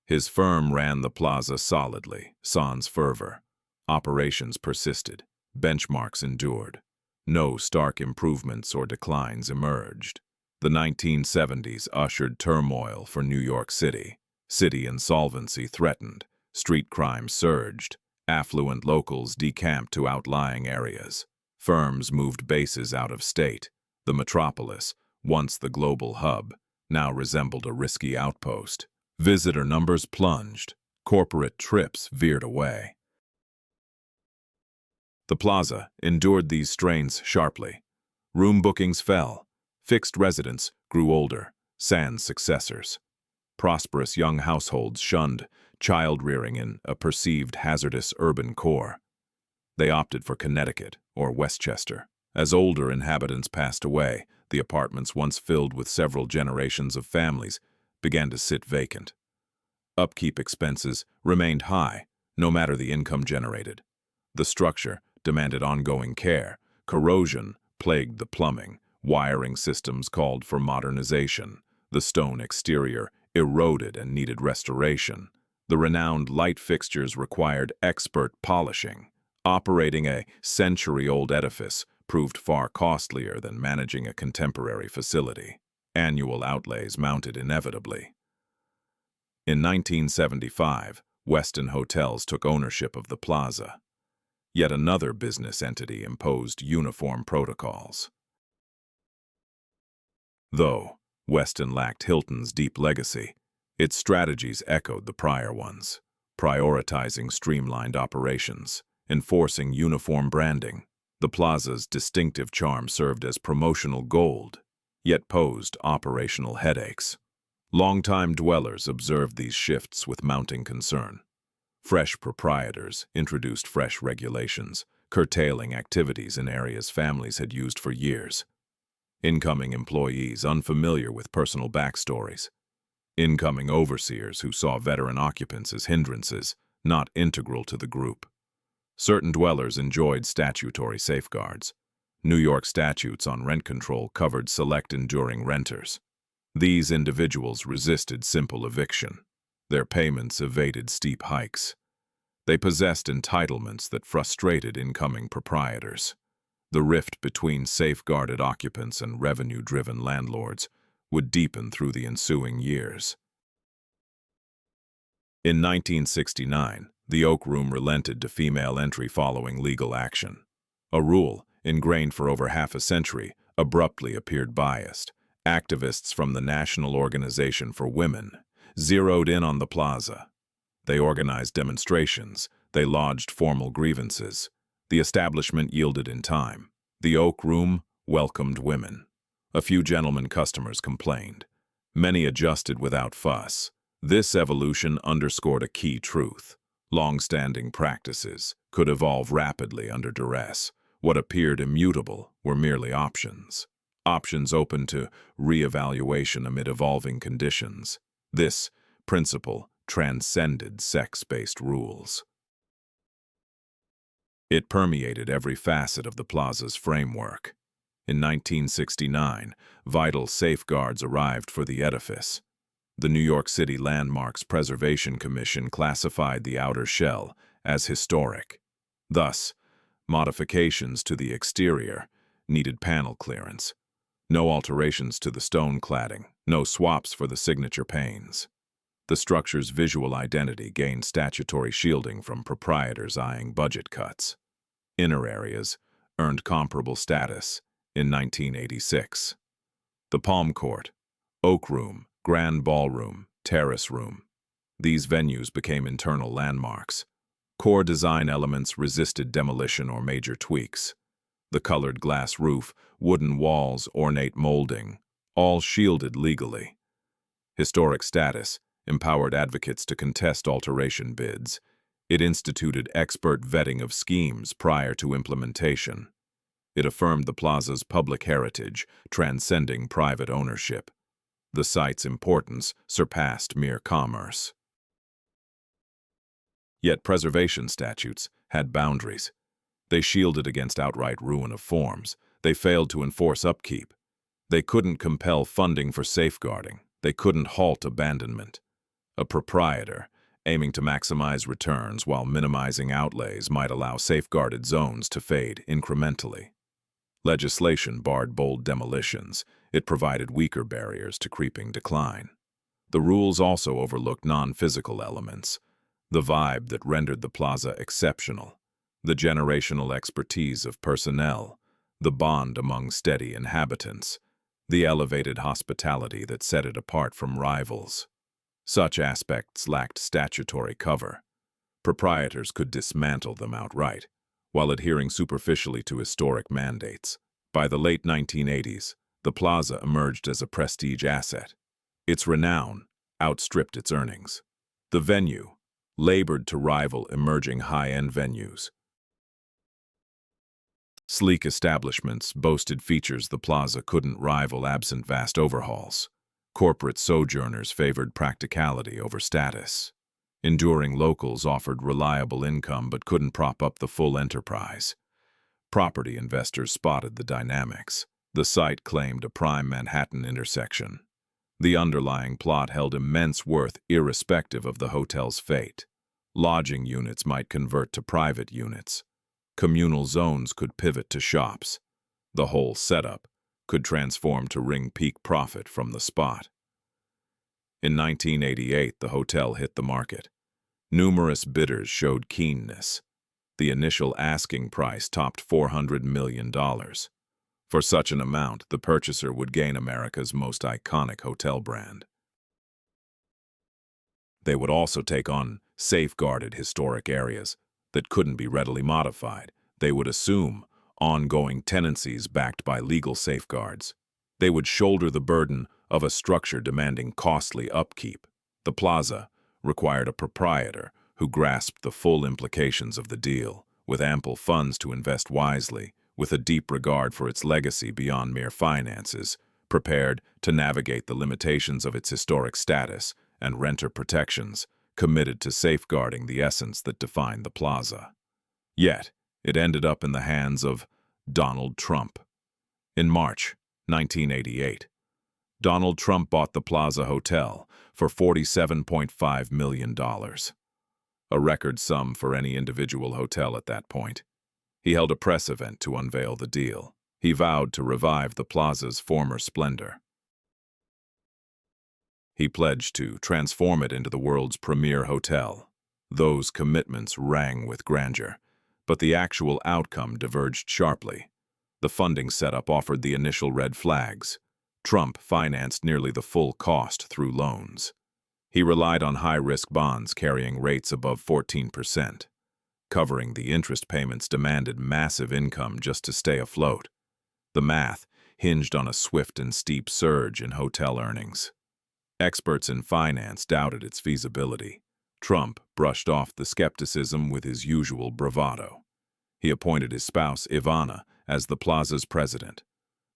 His firm ran the Plaza solidly, sans fervor. Operations persisted. Benchmarks endured. No stark improvements or declines emerged. The 1970s ushered turmoil for New York City. City insolvency threatened. Street crime surged. Affluent locals decamped to outlying areas. Firms moved bases out of state. The metropolis, once the global hub, now resembled a risky outpost. Visitor numbers plunged. Corporate trips veered away. The Plaza endured these strains sharply. Room bookings fell. Fixed residents grew older, sans successors. Prosperous young households shunned child-rearing in a perceived hazardous urban core. They opted for Connecticut or Westchester. As older inhabitants passed away, the apartments once filled with several generations of families began to sit vacant. Upkeep expenses remained high, no matter the income generated. The structure demanded ongoing care. Corrosion plagued the plumbing. Wiring systems called for modernization. The stone exterior eroded and needed restoration. The renowned light fixtures required expert polishing. Operating a century-old edifice proved far costlier than managing a contemporary facility. Annual outlays mounted inevitably. In 1975, Westin Hotels took ownership of the Plaza. Yet another business entity imposed uniform protocols. Though Westin lacked Hilton's deep legacy, its strategies echoed the prior ones, prioritizing streamlined operations, enforcing uniform branding. The Plaza's distinctive charm served as promotional gold, yet posed operational headaches. Longtime dwellers observed these shifts with mounting concern. Fresh proprietors introduced fresh regulations, curtailing activities in areas families had used for years. Incoming employees unfamiliar with personal backstories. Incoming overseers who saw veteran occupants as hindrances, not integral to the group. Certain dwellers enjoyed statutory safeguards. New York statutes on rent control covered select enduring renters. These individuals resisted simple eviction. Their payments evaded steep hikes. They possessed entitlements that frustrated incoming proprietors. The rift between safeguarded occupants and revenue-driven landlords would deepen through the ensuing years. In 1969, the Oak Room relented to female entry following legal action. A rule, ingrained for over half a century, abruptly appeared biased. Activists from the National Organization for Women zeroed in on the Plaza. They organized demonstrations. They lodged formal grievances. The establishment yielded in time. The Oak Room welcomed women. A few gentlemen customers complained. Many adjusted without fuss. This evolution underscored a key truth. Long-standing practices could evolve rapidly under duress. What appeared immutable were merely options. Options open to re-evaluation amid evolving conditions. This principle transcended sex-based rules. It permeated every facet of the Plaza's framework. In 1969, vital safeguards arrived for the edifice. The New York City Landmarks Preservation Commission classified the outer shell as historic. Thus, modifications to the exterior needed panel clearance. No alterations to the stone cladding, no swaps for the signature panes. The structure's visual identity gained statutory shielding from proprietors eyeing budget cuts. Inner areas earned comparable status in 1986. The Palm Court, Oak Room, Grand Ballroom, Terrace Room. These venues became internal landmarks. Core design elements resisted demolition or major tweaks. The colored glass roof, wooden walls, ornate molding, all shielded legally. Historic status empowered advocates to contest alteration bids. It instituted expert vetting of schemes prior to implementation. It affirmed the plaza's public heritage, transcending private ownership. The site's importance surpassed mere commerce. Yet preservation statutes had boundaries. They shielded against outright ruin of forms. They failed to enforce upkeep. They couldn't compel funding for safeguarding. They couldn't halt abandonment. A proprietor, aiming to maximize returns while minimizing outlays, might allow safeguarded zones to fade incrementally. Legislation barred bold demolitions. It provided weaker barriers to creeping decline. The rules also overlooked non-physical elements. The vibe that rendered the plaza exceptional. The generational expertise of personnel. The bond among steady inhabitants. The elevated hospitality that set it apart from rivals. Such aspects lacked statutory cover. Proprietors could dismantle them outright, while adhering superficially to historic mandates. By the late 1980s, the plaza emerged as a prestige asset. Its renown outstripped its earnings. The venue labored to rival emerging high-end venues. Sleek establishments boasted features the plaza couldn't rival absent vast overhauls. Corporate sojourners favored practicality over status. Enduring locals offered reliable income but couldn't prop up the full enterprise. Property investors spotted the dynamics. The site claimed a prime Manhattan intersection. The underlying plot held immense worth irrespective of the hotel's fate. Lodging units might convert to private units. Communal zones could pivot to shops. The whole setup could transform to wring peak profit from the spot. In 1988, the hotel hit the market. Numerous bidders showed keenness. The initial asking price topped $400 million. For such an amount, the purchaser would gain America's most iconic hotel brand. They would also take on safeguarded historic areas that couldn't be readily modified. They would assume ongoing tenancies backed by legal safeguards. They would shoulder the burden of a structure demanding costly upkeep. The plaza required a proprietor who grasped the full implications of the deal, with ample funds to invest wisely, with a deep regard for its legacy beyond mere finances, prepared to navigate the limitations of its historic status and renter protections, committed to safeguarding the essence that defined the plaza. Yet, it ended up in the hands of Donald Trump. In March 1988, Donald Trump bought the Plaza Hotel for $47.5 million. A record sum for any individual hotel at that point. He held a press event to unveil the deal. He vowed to revive the plaza's former splendor. He pledged to transform it into the world's premier hotel. Those commitments rang with grandeur, but the actual outcome diverged sharply. The funding setup offered the initial red flags. Trump financed nearly the full cost through loans. He relied on high-risk bonds carrying rates above 14%. Covering the interest payments demanded massive income just to stay afloat. The math hinged on a swift and steep surge in hotel earnings. Experts in finance doubted its feasibility. Trump brushed off the skepticism with his usual bravado. He appointed his spouse, Ivana, as the plaza's president.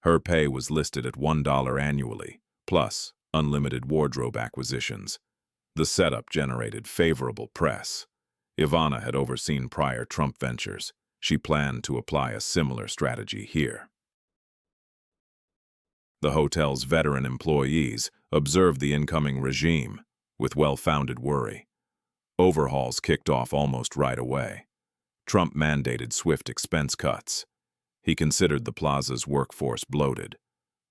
Her pay was listed at $1 annually, plus unlimited wardrobe acquisitions. The setup generated favorable press. Ivana had overseen prior Trump ventures. She planned to apply a similar strategy here. The hotel's veteran employees observed the incoming regime with well-founded worry. Overhauls kicked off almost right away. Trump mandated swift expense cuts. He considered the plaza's workforce bloated.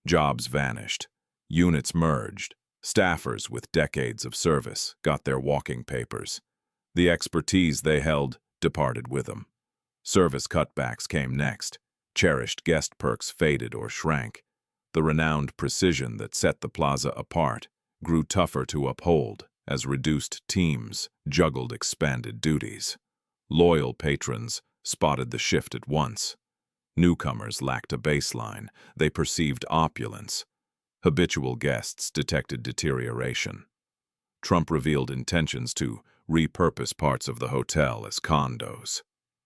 Jobs vanished. Units merged. Staffers with decades of service got their walking papers. The expertise they held departed with them. Service cutbacks came next. Cherished guest perks faded or shrank. The renowned precision that set the plaza apart grew tougher to uphold as reduced teams juggled expanded duties. Loyal patrons spotted the shift at once. Newcomers lacked a baseline. They perceived opulence. Habitual guests detected deterioration. Trump revealed intentions to repurpose parts of the hotel as condos.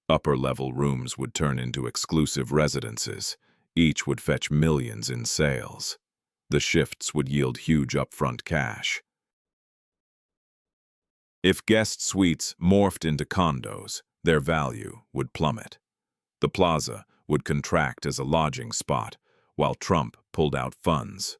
Upper-level rooms would turn into exclusive residences. Each would fetch millions in sales. The shifts would yield huge upfront cash. If guest suites morphed into condos, their value would plummet. The Plaza would contract as a lodging spot, while Trump pulled out funds.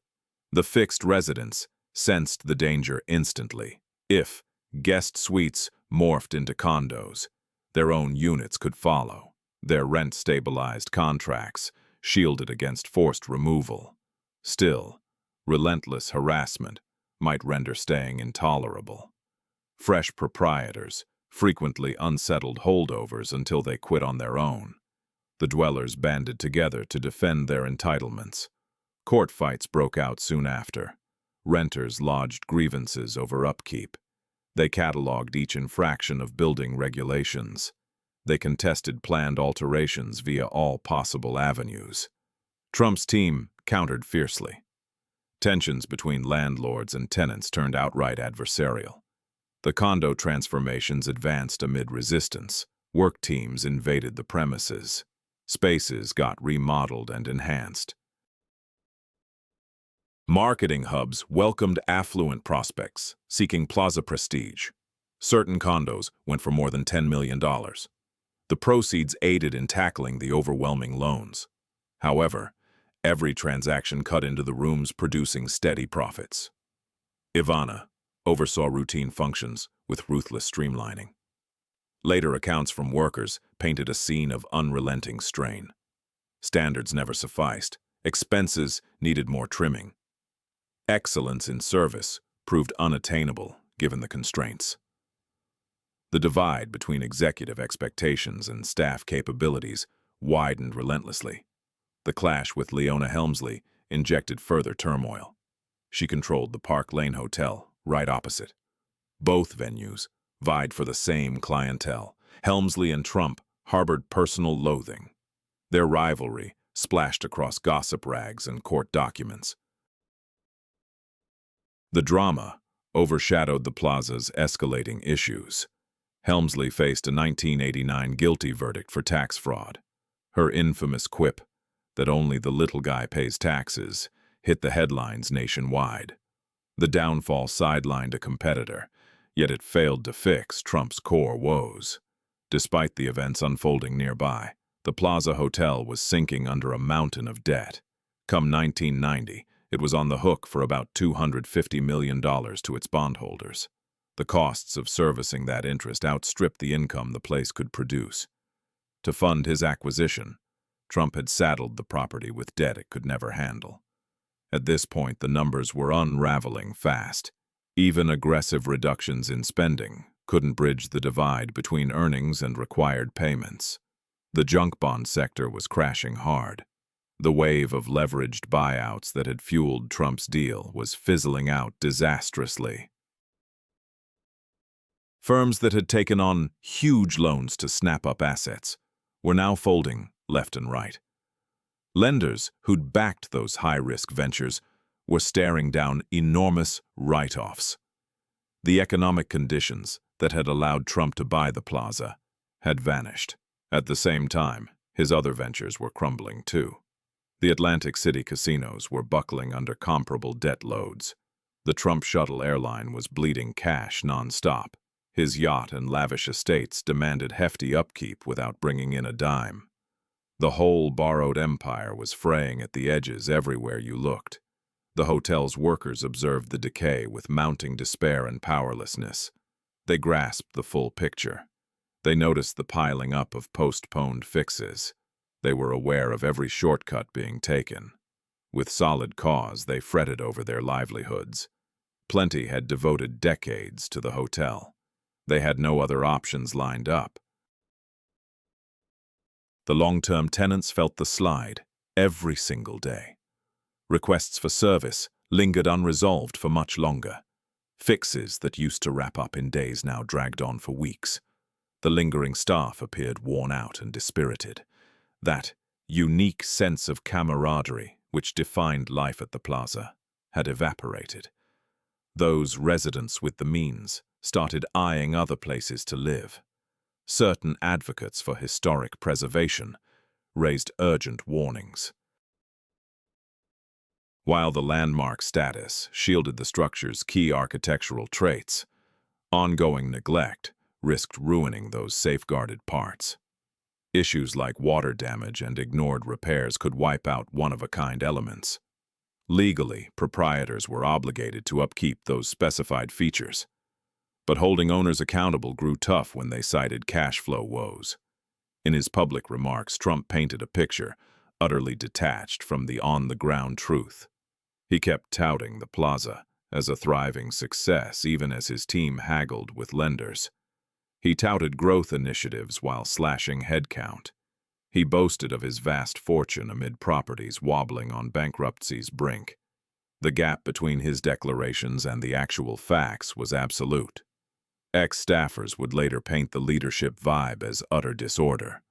The fixed residents sensed the danger instantly. If guest suites morphed into condos, their own units could follow, their rent-stabilized contracts shielded against forced removal. Still, relentless harassment might render staying intolerable. Fresh proprietors frequently unsettled holdovers until they quit on their own. The dwellers banded together to defend their entitlements. Court fights broke out soon after. Renters lodged grievances over upkeep. They cataloged each infraction of building regulations. They contested planned alterations via all possible avenues. Trump's team countered fiercely. Tensions between landlords and tenants turned outright adversarial. The condo transformations advanced amid resistance. Work teams invaded the premises. Spaces got remodeled and enhanced. Marketing hubs welcomed affluent prospects seeking Plaza prestige. Certain condos went for more than $10 million. The proceeds aided in tackling the overwhelming loans. However, every transaction cut into the rooms producing steady profits. Ivana oversaw routine functions with ruthless streamlining. Later accounts from workers painted a scene of unrelenting strain. Standards never sufficed. Expenses needed more trimming. Excellence in service proved unattainable given the constraints. The divide between executive expectations and staff capabilities widened relentlessly. The clash with Leona Helmsley injected further turmoil. She controlled the Park Lane Hotel, right opposite. Both venues vied for the same clientele. Helmsley and Trump harbored personal loathing. Their rivalry splashed across gossip rags and court documents. The drama overshadowed the Plaza's escalating issues. Helmsley faced a 1989 guilty verdict for tax fraud. Her infamous quip that only the little guy pays taxes hit the headlines nationwide. The downfall sidelined a competitor, yet it failed to fix Trump's core woes. Despite the events unfolding nearby, the Plaza Hotel was sinking under a mountain of debt. Come 1990, it was on the hook for about $250 million to its bondholders. The costs of servicing that interest outstripped the income the place could produce. To fund his acquisition, Trump had saddled the property with debt it could never handle. At this point, the numbers were unraveling fast. Even aggressive reductions in spending couldn't bridge the divide between earnings and required payments. The junk bond sector was crashing hard. The wave of leveraged buyouts that had fueled Trump's deal was fizzling out disastrously. Firms that had taken on huge loans to snap up assets were now folding left and right. Lenders who'd backed those high-risk ventures were staring down enormous write-offs. The economic conditions that had allowed Trump to buy the Plaza had vanished. At the same time, his other ventures were crumbling too. The Atlantic City casinos were buckling under comparable debt loads. The Trump shuttle airline was bleeding cash nonstop. His yacht and lavish estates demanded hefty upkeep without bringing in a dime. The whole borrowed empire was fraying at the edges everywhere you looked. The hotel's workers observed the decay with mounting despair and powerlessness. They grasped the full picture. They noticed the piling up of postponed fixes. They were aware of every shortcut being taken. With solid cause, they fretted over their livelihoods. Plenty had devoted decades to the hotel. They had no other options lined up. The long-term tenants felt the slide every single day. Requests for service lingered unresolved for much longer. Fixes that used to wrap up in days now dragged on for weeks. The lingering staff appeared worn out and dispirited. That unique sense of camaraderie which defined life at the Plaza had evaporated. Those residents with the means started eyeing other places to live. Certain advocates for historic preservation raised urgent warnings. While the landmark status shielded the structure's key architectural traits, ongoing neglect risked ruining those safeguarded parts. Issues like water damage and ignored repairs could wipe out one-of-a-kind elements. Legally, proprietors were obligated to upkeep those specified features. But holding owners accountable grew tough when they cited cash flow woes. In his public remarks, Trump painted a picture utterly detached from the on-the-ground truth. He kept touting the Plaza as a thriving success even as his team haggled with lenders. He touted growth initiatives while slashing headcount. He boasted of his vast fortune amid properties wobbling on bankruptcy's brink. The gap between his declarations and the actual facts was absolute. Ex-staffers would later paint the leadership vibe as utter disorder.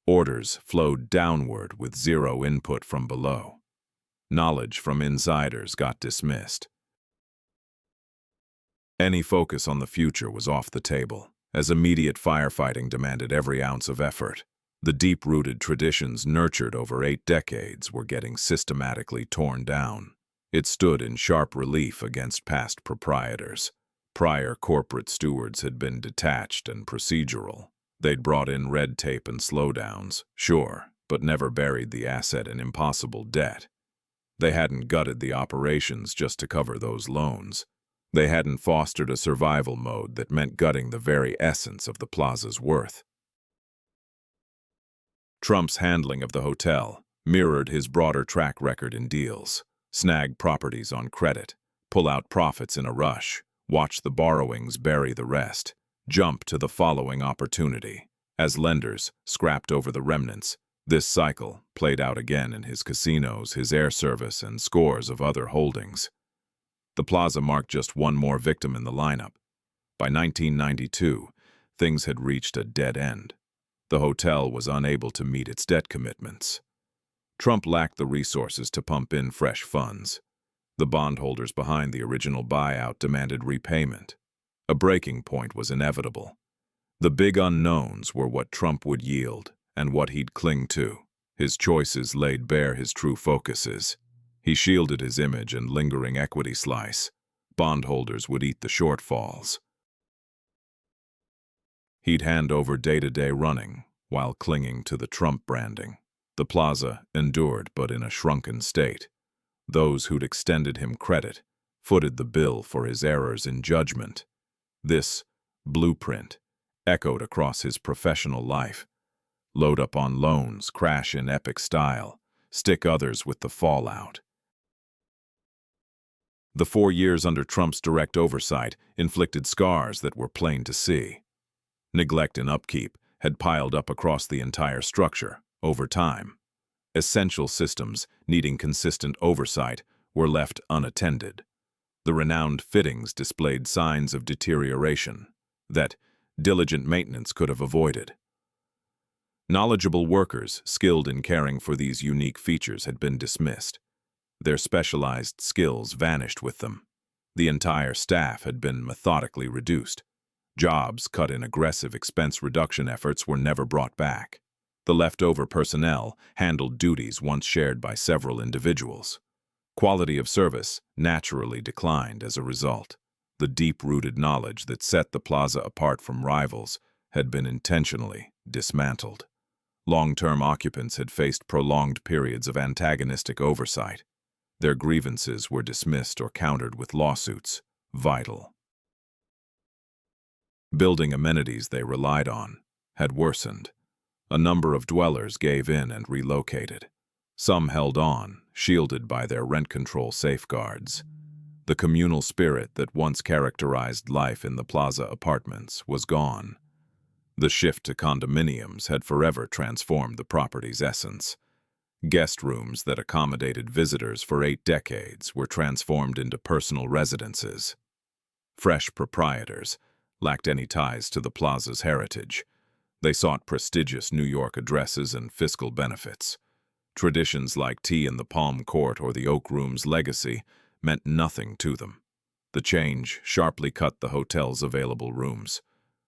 Orders flowed downward with zero input from below. Knowledge from insiders got dismissed. Any focus on the future was off the table, as immediate firefighting demanded every ounce of effort. The deep-rooted traditions nurtured over 8 decades were getting systematically torn down. It stood in sharp relief against past proprietors. Prior corporate stewards had been detached and procedural. They'd brought in red tape and slowdowns, sure, but never buried the asset in impossible debt. They hadn't gutted the operations just to cover those loans. They hadn't fostered a survival mode that meant gutting the very essence of the Plaza's worth. Trump's handling of the hotel mirrored his broader track record in deals. Snag properties on credit, pull out profits in a rush, watch the borrowings bury the rest, jump to the following opportunity. As lenders scrapped over the remnants, this cycle played out again in his casinos, his air service, and scores of other holdings. The Plaza marked just one more victim in the lineup. By 1992, things had reached a dead end. The hotel was unable to meet its debt commitments. Trump lacked the resources to pump in fresh funds. The bondholders behind the original buyout demanded repayment. A breaking point was inevitable. The big unknowns were what Trump would yield and what he'd cling to. His choices laid bare his true focuses. He shielded his image and lingering equity slice. Bondholders would eat the shortfalls. He'd hand over day-to-day running while clinging to the Trump branding. The Plaza endured, but in a shrunken state. Those who'd extended him credit footed the bill for his errors in judgment. This blueprint echoed across his professional life. Load up on loans, crash in epic style, stick others with the fallout. The 4 years under Trump's direct oversight inflicted scars that were plain to see. Neglect and upkeep had piled up across the entire structure over time. Essential systems needing consistent oversight were left unattended. The renowned fittings displayed signs of deterioration that diligent maintenance could have avoided. Knowledgeable workers skilled in caring for these unique features had been dismissed. Their specialized skills vanished with them. The entire staff had been methodically reduced. Jobs cut in aggressive expense reduction efforts were never brought back. The leftover personnel handled duties once shared by several individuals. Quality of service naturally declined as a result. The deep-rooted knowledge that set the Plaza apart from rivals had been intentionally dismantled. Long-term occupants had faced prolonged periods of antagonistic oversight. Their grievances were dismissed or countered with lawsuits, vital. Building amenities they relied on had worsened. A number of dwellers gave in and relocated. Some held on, shielded by their rent control safeguards. The communal spirit that once characterized life in the Plaza apartments was gone. The shift to condominiums had forever transformed the property's essence. Guest rooms that accommodated visitors for 8 decades were transformed into personal residences. Fresh proprietors lacked any ties to the Plaza's heritage. They sought prestigious New York addresses and fiscal benefits. Traditions like tea in the Palm Court or the Oak Room's legacy meant nothing to them. The change sharply cut the hotel's available rooms.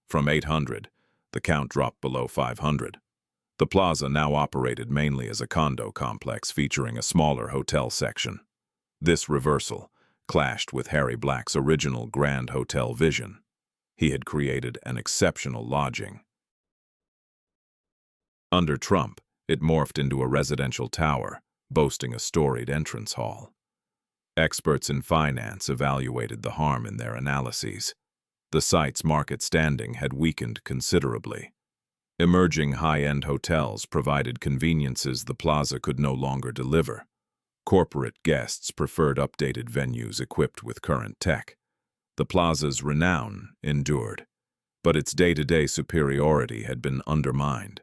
From 800, the count dropped below 500. The Plaza now operated mainly as a condo complex featuring a smaller hotel section. This reversal clashed with Harry Black's original Grand Hotel vision. He had created an exceptional lodging. Under Trump, it morphed into a residential tower, boasting a storied entrance hall. Experts in finance evaluated the harm in their analyses. The site's market standing had weakened considerably. Emerging high-end hotels provided conveniences the Plaza could no longer deliver. Corporate guests preferred updated venues equipped with current tech. The Plaza's renown endured, but its day-to-day superiority had been undermined.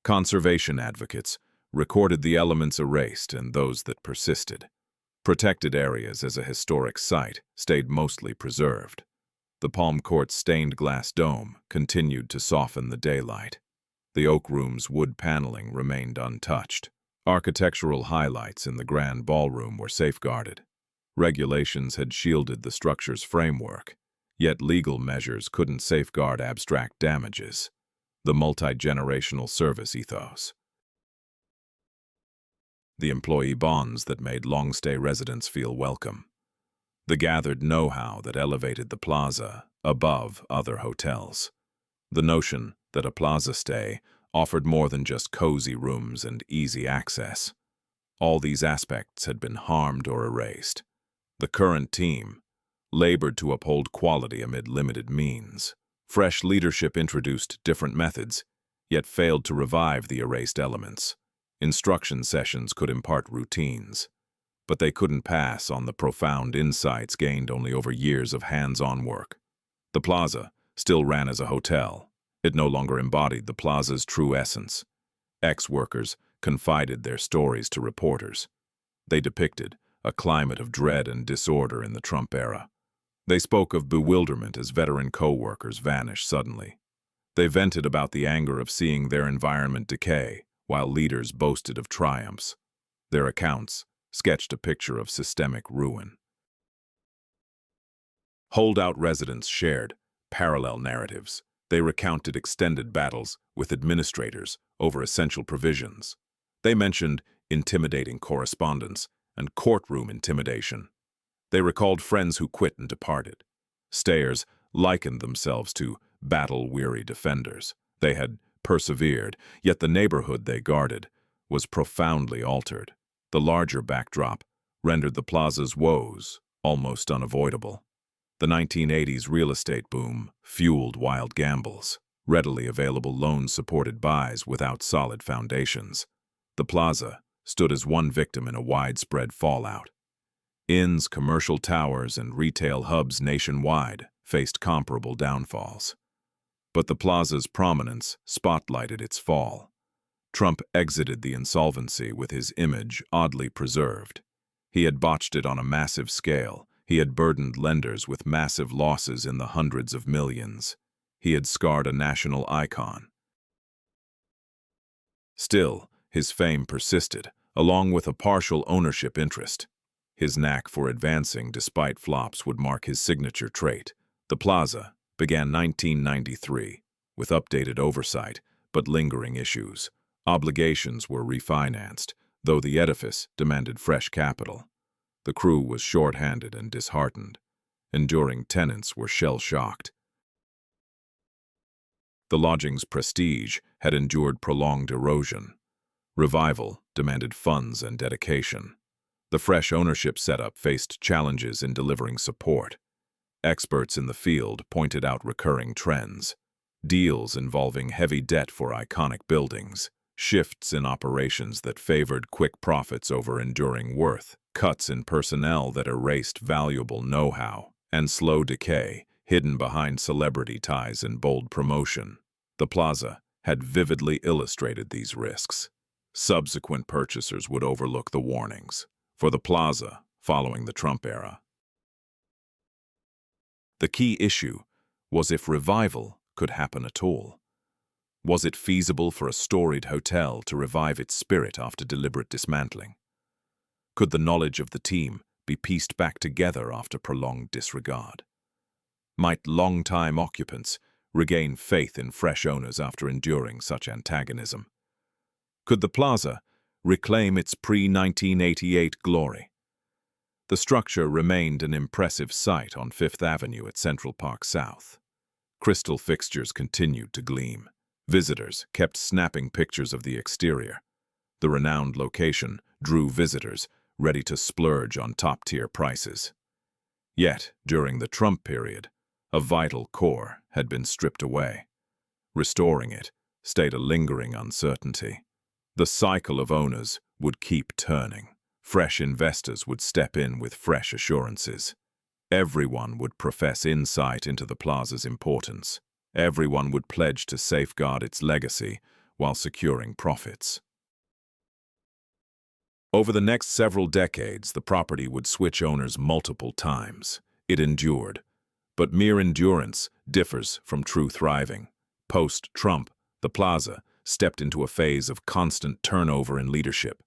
Conservation advocates recorded the elements erased and those that persisted. Protected areas as a historic site stayed mostly preserved. The Palm Court's stained glass dome continued to soften the daylight. The Oak Room's wood paneling remained untouched. Architectural highlights in the grand ballroom were safeguarded. Regulations had shielded the structure's framework, yet legal measures couldn't safeguard abstract damages. The multi-generational service ethos. The employee bonds that made long-stay residents feel welcome. The gathered know-how that elevated the Plaza above other hotels. The notion that a Plaza stay offered more than just cozy rooms and easy access. All these aspects had been harmed or erased. The current team labored to uphold quality amid limited means. Fresh leadership introduced different methods, yet failed to revive the erased elements. Instruction sessions could impart routines, but they couldn't pass on the profound insights gained only over years of hands-on work. The Plaza still ran as a hotel. It no longer embodied the Plaza's true essence. Ex-workers confided their stories to reporters. They depicted a climate of dread and disorder in the Trump era. They spoke of bewilderment as veteran co-workers vanished suddenly. They vented about the anger of seeing their environment decay, while leaders boasted of triumphs. Their accounts sketched a picture of systemic ruin. Holdout residents shared parallel narratives. They recounted extended battles with administrators over essential provisions. They mentioned intimidating correspondence and courtroom intimidation. They recalled friends who quit and departed. Stayers likened themselves to battle-weary defenders. They had persevered, yet the neighborhood they guarded was profoundly altered. The larger backdrop rendered the Plaza's woes almost unavoidable. The 1980s real estate boom fueled wild gambles. Readily available loans supported buys without solid foundations. The Plaza stood as one victim in a widespread fallout. Inns, commercial towers, and retail hubs nationwide faced comparable downfalls. But the Plaza's prominence spotlighted its fall. Trump exited the insolvency with his image oddly preserved. He had botched it on a massive scale. He had burdened lenders with massive losses in the hundreds of millions. He had scarred a national icon. Still, his fame persisted, along with a partial ownership interest. His knack for advancing despite flops would mark his signature trait. The Plaza began 1993 with updated oversight, but lingering issues. Obligations were refinanced, though the edifice demanded fresh capital. The crew was short-handed and disheartened. Enduring tenants were shell-shocked. The lodging's prestige had endured prolonged erosion. Revival demanded funds and dedication. The fresh ownership setup faced challenges in delivering support. Experts in the field pointed out recurring trends. Deals involving heavy debt for iconic buildings, shifts in operations that favored quick profits over enduring worth, cuts in personnel that erased valuable know-how, and slow decay hidden behind celebrity ties and bold promotion. The Plaza had vividly illustrated these risks. Subsequent purchasers would overlook the warnings. For the Plaza, following the Trump era, the key issue was if revival could happen at all. Was it feasible for a storied hotel to revive its spirit after deliberate dismantling? Could the knowledge of the team be pieced back together after prolonged disregard? Might long-time occupants regain faith in fresh owners after enduring such antagonism? Could the Plaza reclaim its pre-1988 glory? The structure remained an impressive sight on Fifth Avenue at Central Park South. Crystal fixtures continued to gleam. Visitors kept snapping pictures of the exterior. The renowned location drew visitors ready to splurge on top-tier prices. Yet, during the Trump period, a vital core had been stripped away. Restoring it stayed a lingering uncertainty. The cycle of owners would keep turning. Fresh investors would step in with fresh assurances. Everyone would profess insight into the Plaza's importance. Everyone would pledge to safeguard its legacy while securing profits. Over the next several decades, the property would switch owners multiple times. It endured. But mere endurance differs from true thriving. Post-Trump, the Plaza stepped into a phase of constant turnover in leadership.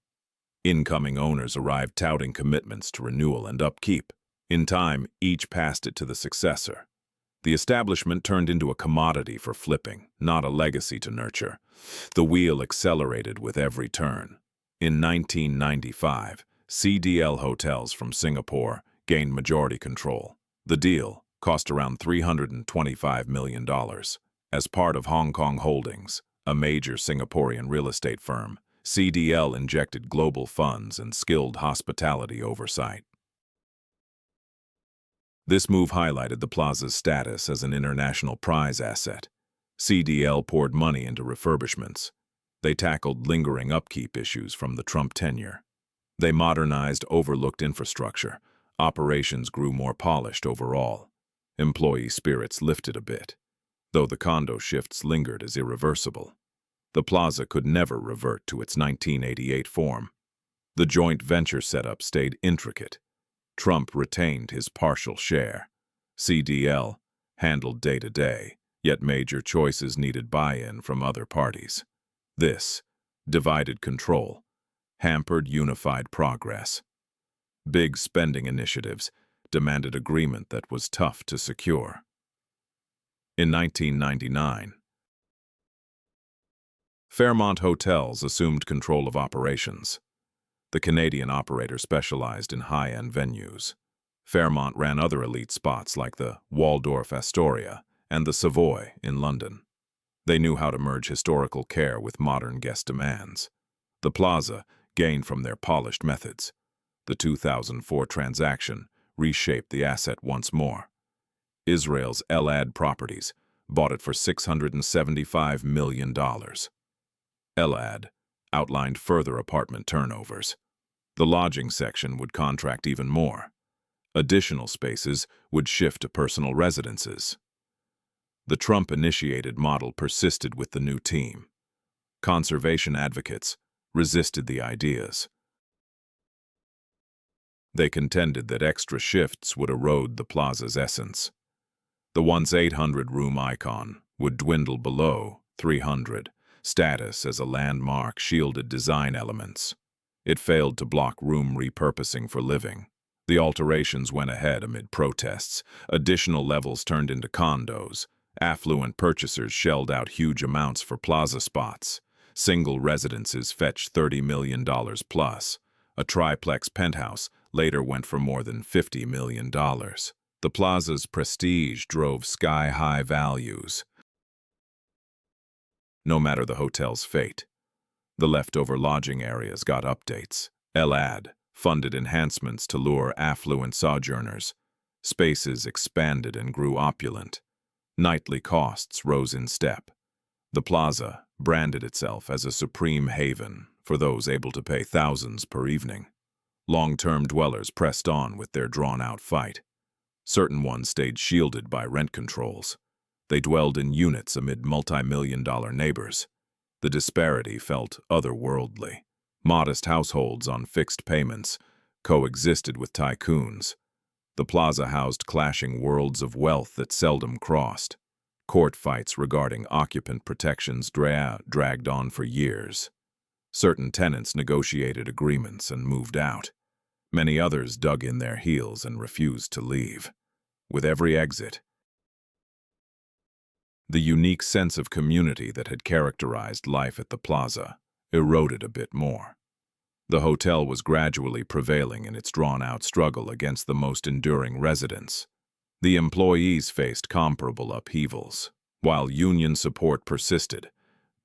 Incoming owners arrived touting commitments to renewal and upkeep. In time, each passed it to the successor. The establishment turned into a commodity for flipping, not a legacy to nurture. The wheel accelerated with every turn. In 1995, CDL Hotels from Singapore gained majority control. The deal cost around $325 million. As part of Hong Kong Holdings, a major Singaporean real estate firm, CDL injected global funds and skilled hospitality oversight. This move highlighted the Plaza's status as an international prize asset. CDL poured money into refurbishments. They tackled lingering upkeep issues from the Trump tenure. They modernized overlooked infrastructure. Operations grew more polished overall. Employee spirits lifted a bit, though the condo shifts lingered as irreversible. The Plaza could never revert to its 1988 form. The joint venture setup stayed intricate. Trump retained his partial share. CDL handled day-to-day, yet major choices needed buy-in from other parties. This divided control hampered unified progress. Big spending initiatives demanded agreement that was tough to secure. In 1999, Fairmont Hotels assumed control of operations. The Canadian operator specialized in high-end venues. Fairmont ran other elite spots like the Waldorf Astoria and the Savoy in London. They knew how to merge historical care with modern guest demands. The Plaza gained from their polished methods. The 2004 transaction reshaped the asset once more. Israel's Elad Properties bought it for $675 million. Elad outlined further apartment turnovers. The lodging section would contract even more. Additional spaces would shift to personal residences. The Trump-initiated model persisted with the new team. Conservation advocates resisted the ideas. They contended that extra shifts would erode the Plaza's essence. The once 800-room icon would dwindle below 300. Status as a landmark shielded design elements. It failed to block room repurposing for living. The alterations went ahead amid protests. Additional levels turned into condos. Affluent purchasers shelled out huge amounts for Plaza spots. Single residences fetched $30 million plus. A triplex penthouse later went for more than $50 million. The Plaza's prestige drove sky-high values. No matter the hotel's fate, the leftover lodging areas got updates. Elad funded enhancements to lure affluent sojourners. Spaces expanded and grew opulent. Nightly costs rose in step. The Plaza branded itself as a supreme haven for those able to pay thousands per evening. Long-term dwellers pressed on with their drawn-out fight. Certain ones stayed shielded by rent controls. They dwelled in units amid multi-million-dollar neighbors. The disparity felt otherworldly. Modest households on fixed payments coexisted with tycoons. The Plaza housed clashing worlds of wealth that seldom crossed. Court fights regarding occupant protections dragged on for years. Certain tenants negotiated agreements and moved out. Many others dug in their heels and refused to leave. With every exit, the unique sense of community that had characterized life at the Plaza eroded a bit more. The hotel was gradually prevailing in its drawn-out struggle against the most enduring residents. The employees faced comparable upheavals. While union support persisted,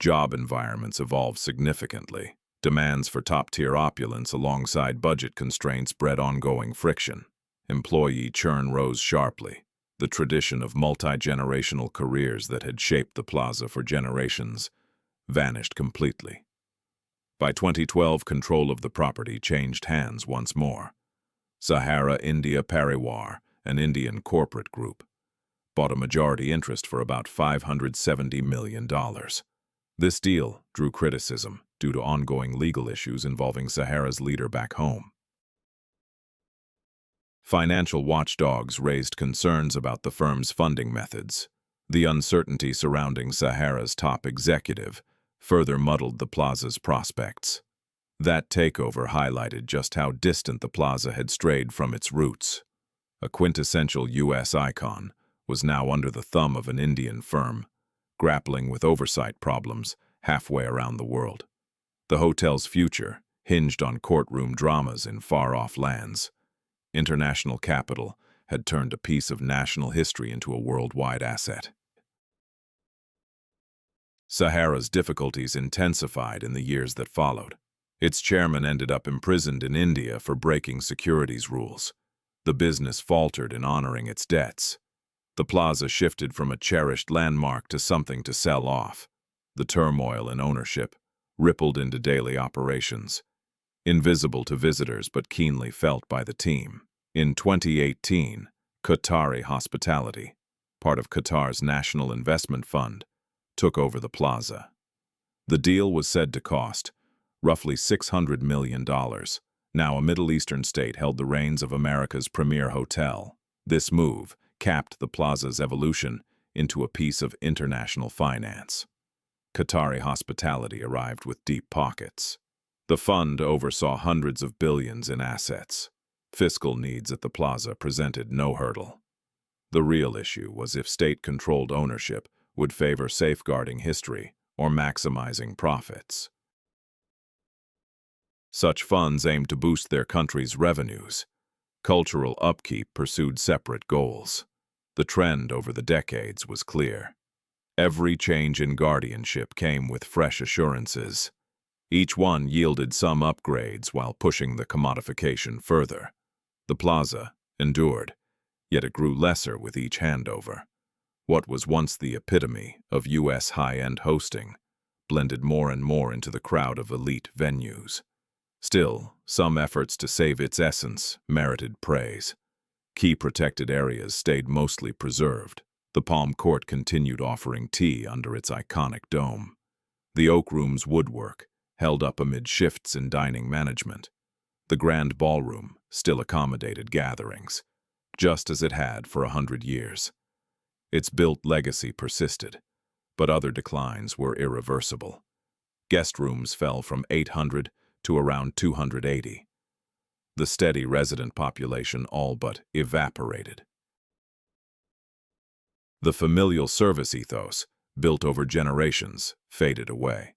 job environments evolved significantly. Demands for top-tier opulence alongside budget constraints bred ongoing friction. Employee churn rose sharply. The tradition of multi-generational careers that had shaped the Plaza for generations vanished completely. By 2012, control of the property changed hands once more. Sahara India Pariwar, an Indian corporate group, bought a majority interest for about $570 million. This deal drew criticism due to ongoing legal issues involving Sahara's leader back home. Financial watchdogs raised concerns about the firm's funding methods. The uncertainty surrounding Sahara's top executive further muddled the Plaza's prospects. That takeover highlighted just how distant the Plaza had strayed from its roots. A quintessential U.S. icon was now under the thumb of an Indian firm, grappling with oversight problems halfway around the world. The hotel's future hinged on courtroom dramas in far-off lands. International capital had turned a piece of national history into a worldwide asset. Sahara's difficulties intensified in the years that followed. Its chairman ended up imprisoned in India for breaking securities rules. The business faltered in honoring its debts. The Plaza shifted from a cherished landmark to something to sell off. The turmoil in ownership rippled into daily operations, invisible to visitors but keenly felt by the team. In 2018, Qatari Hospitality, part of Qatar's National Investment Fund, took over the Plaza. The deal was said to cost roughly $600 million. Now a Middle Eastern state held the reins of America's premier hotel. This move capped the Plaza's evolution into a piece of international finance. Qatari Hospitality arrived with deep pockets. The fund oversaw hundreds of billions in assets. Fiscal needs at the Plaza presented no hurdle. The real issue was if state-controlled ownership would favor safeguarding history or maximizing profits. Such funds aimed to boost their country's revenues. Cultural upkeep pursued separate goals. The trend over the decades was clear. Every change in guardianship came with fresh assurances. Each one yielded some upgrades while pushing the commodification further. The Plaza endured, yet it grew lesser with each handover. What was once the epitome of U.S. high-end hosting blended more and more into the crowd of elite venues. Still, some efforts to save its essence merited praise. Key protected areas stayed mostly preserved. The Palm Court continued offering tea under its iconic dome. The Oak Room's woodwork held up amid shifts in dining management. The Grand Ballroom still accommodated gatherings, just as it had for 100 years. Its built legacy persisted, but other declines were irreversible. Guest rooms fell from 800 to around 280. The steady resident population all but evaporated. The familial service ethos, built over generations, faded away.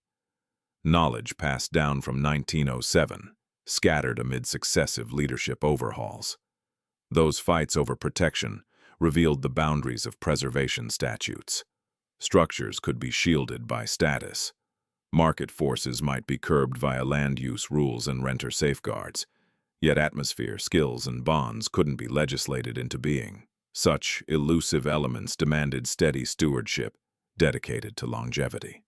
Knowledge passed down from 1907, scattered amid successive leadership overhauls. Those fights over protection revealed the boundaries of preservation statutes. Structures could be shielded by status. Market forces might be curbed via land use rules and renter safeguards, yet atmosphere, skills, and bonds couldn't be legislated into being. Such elusive elements demanded steady stewardship, dedicated to longevity.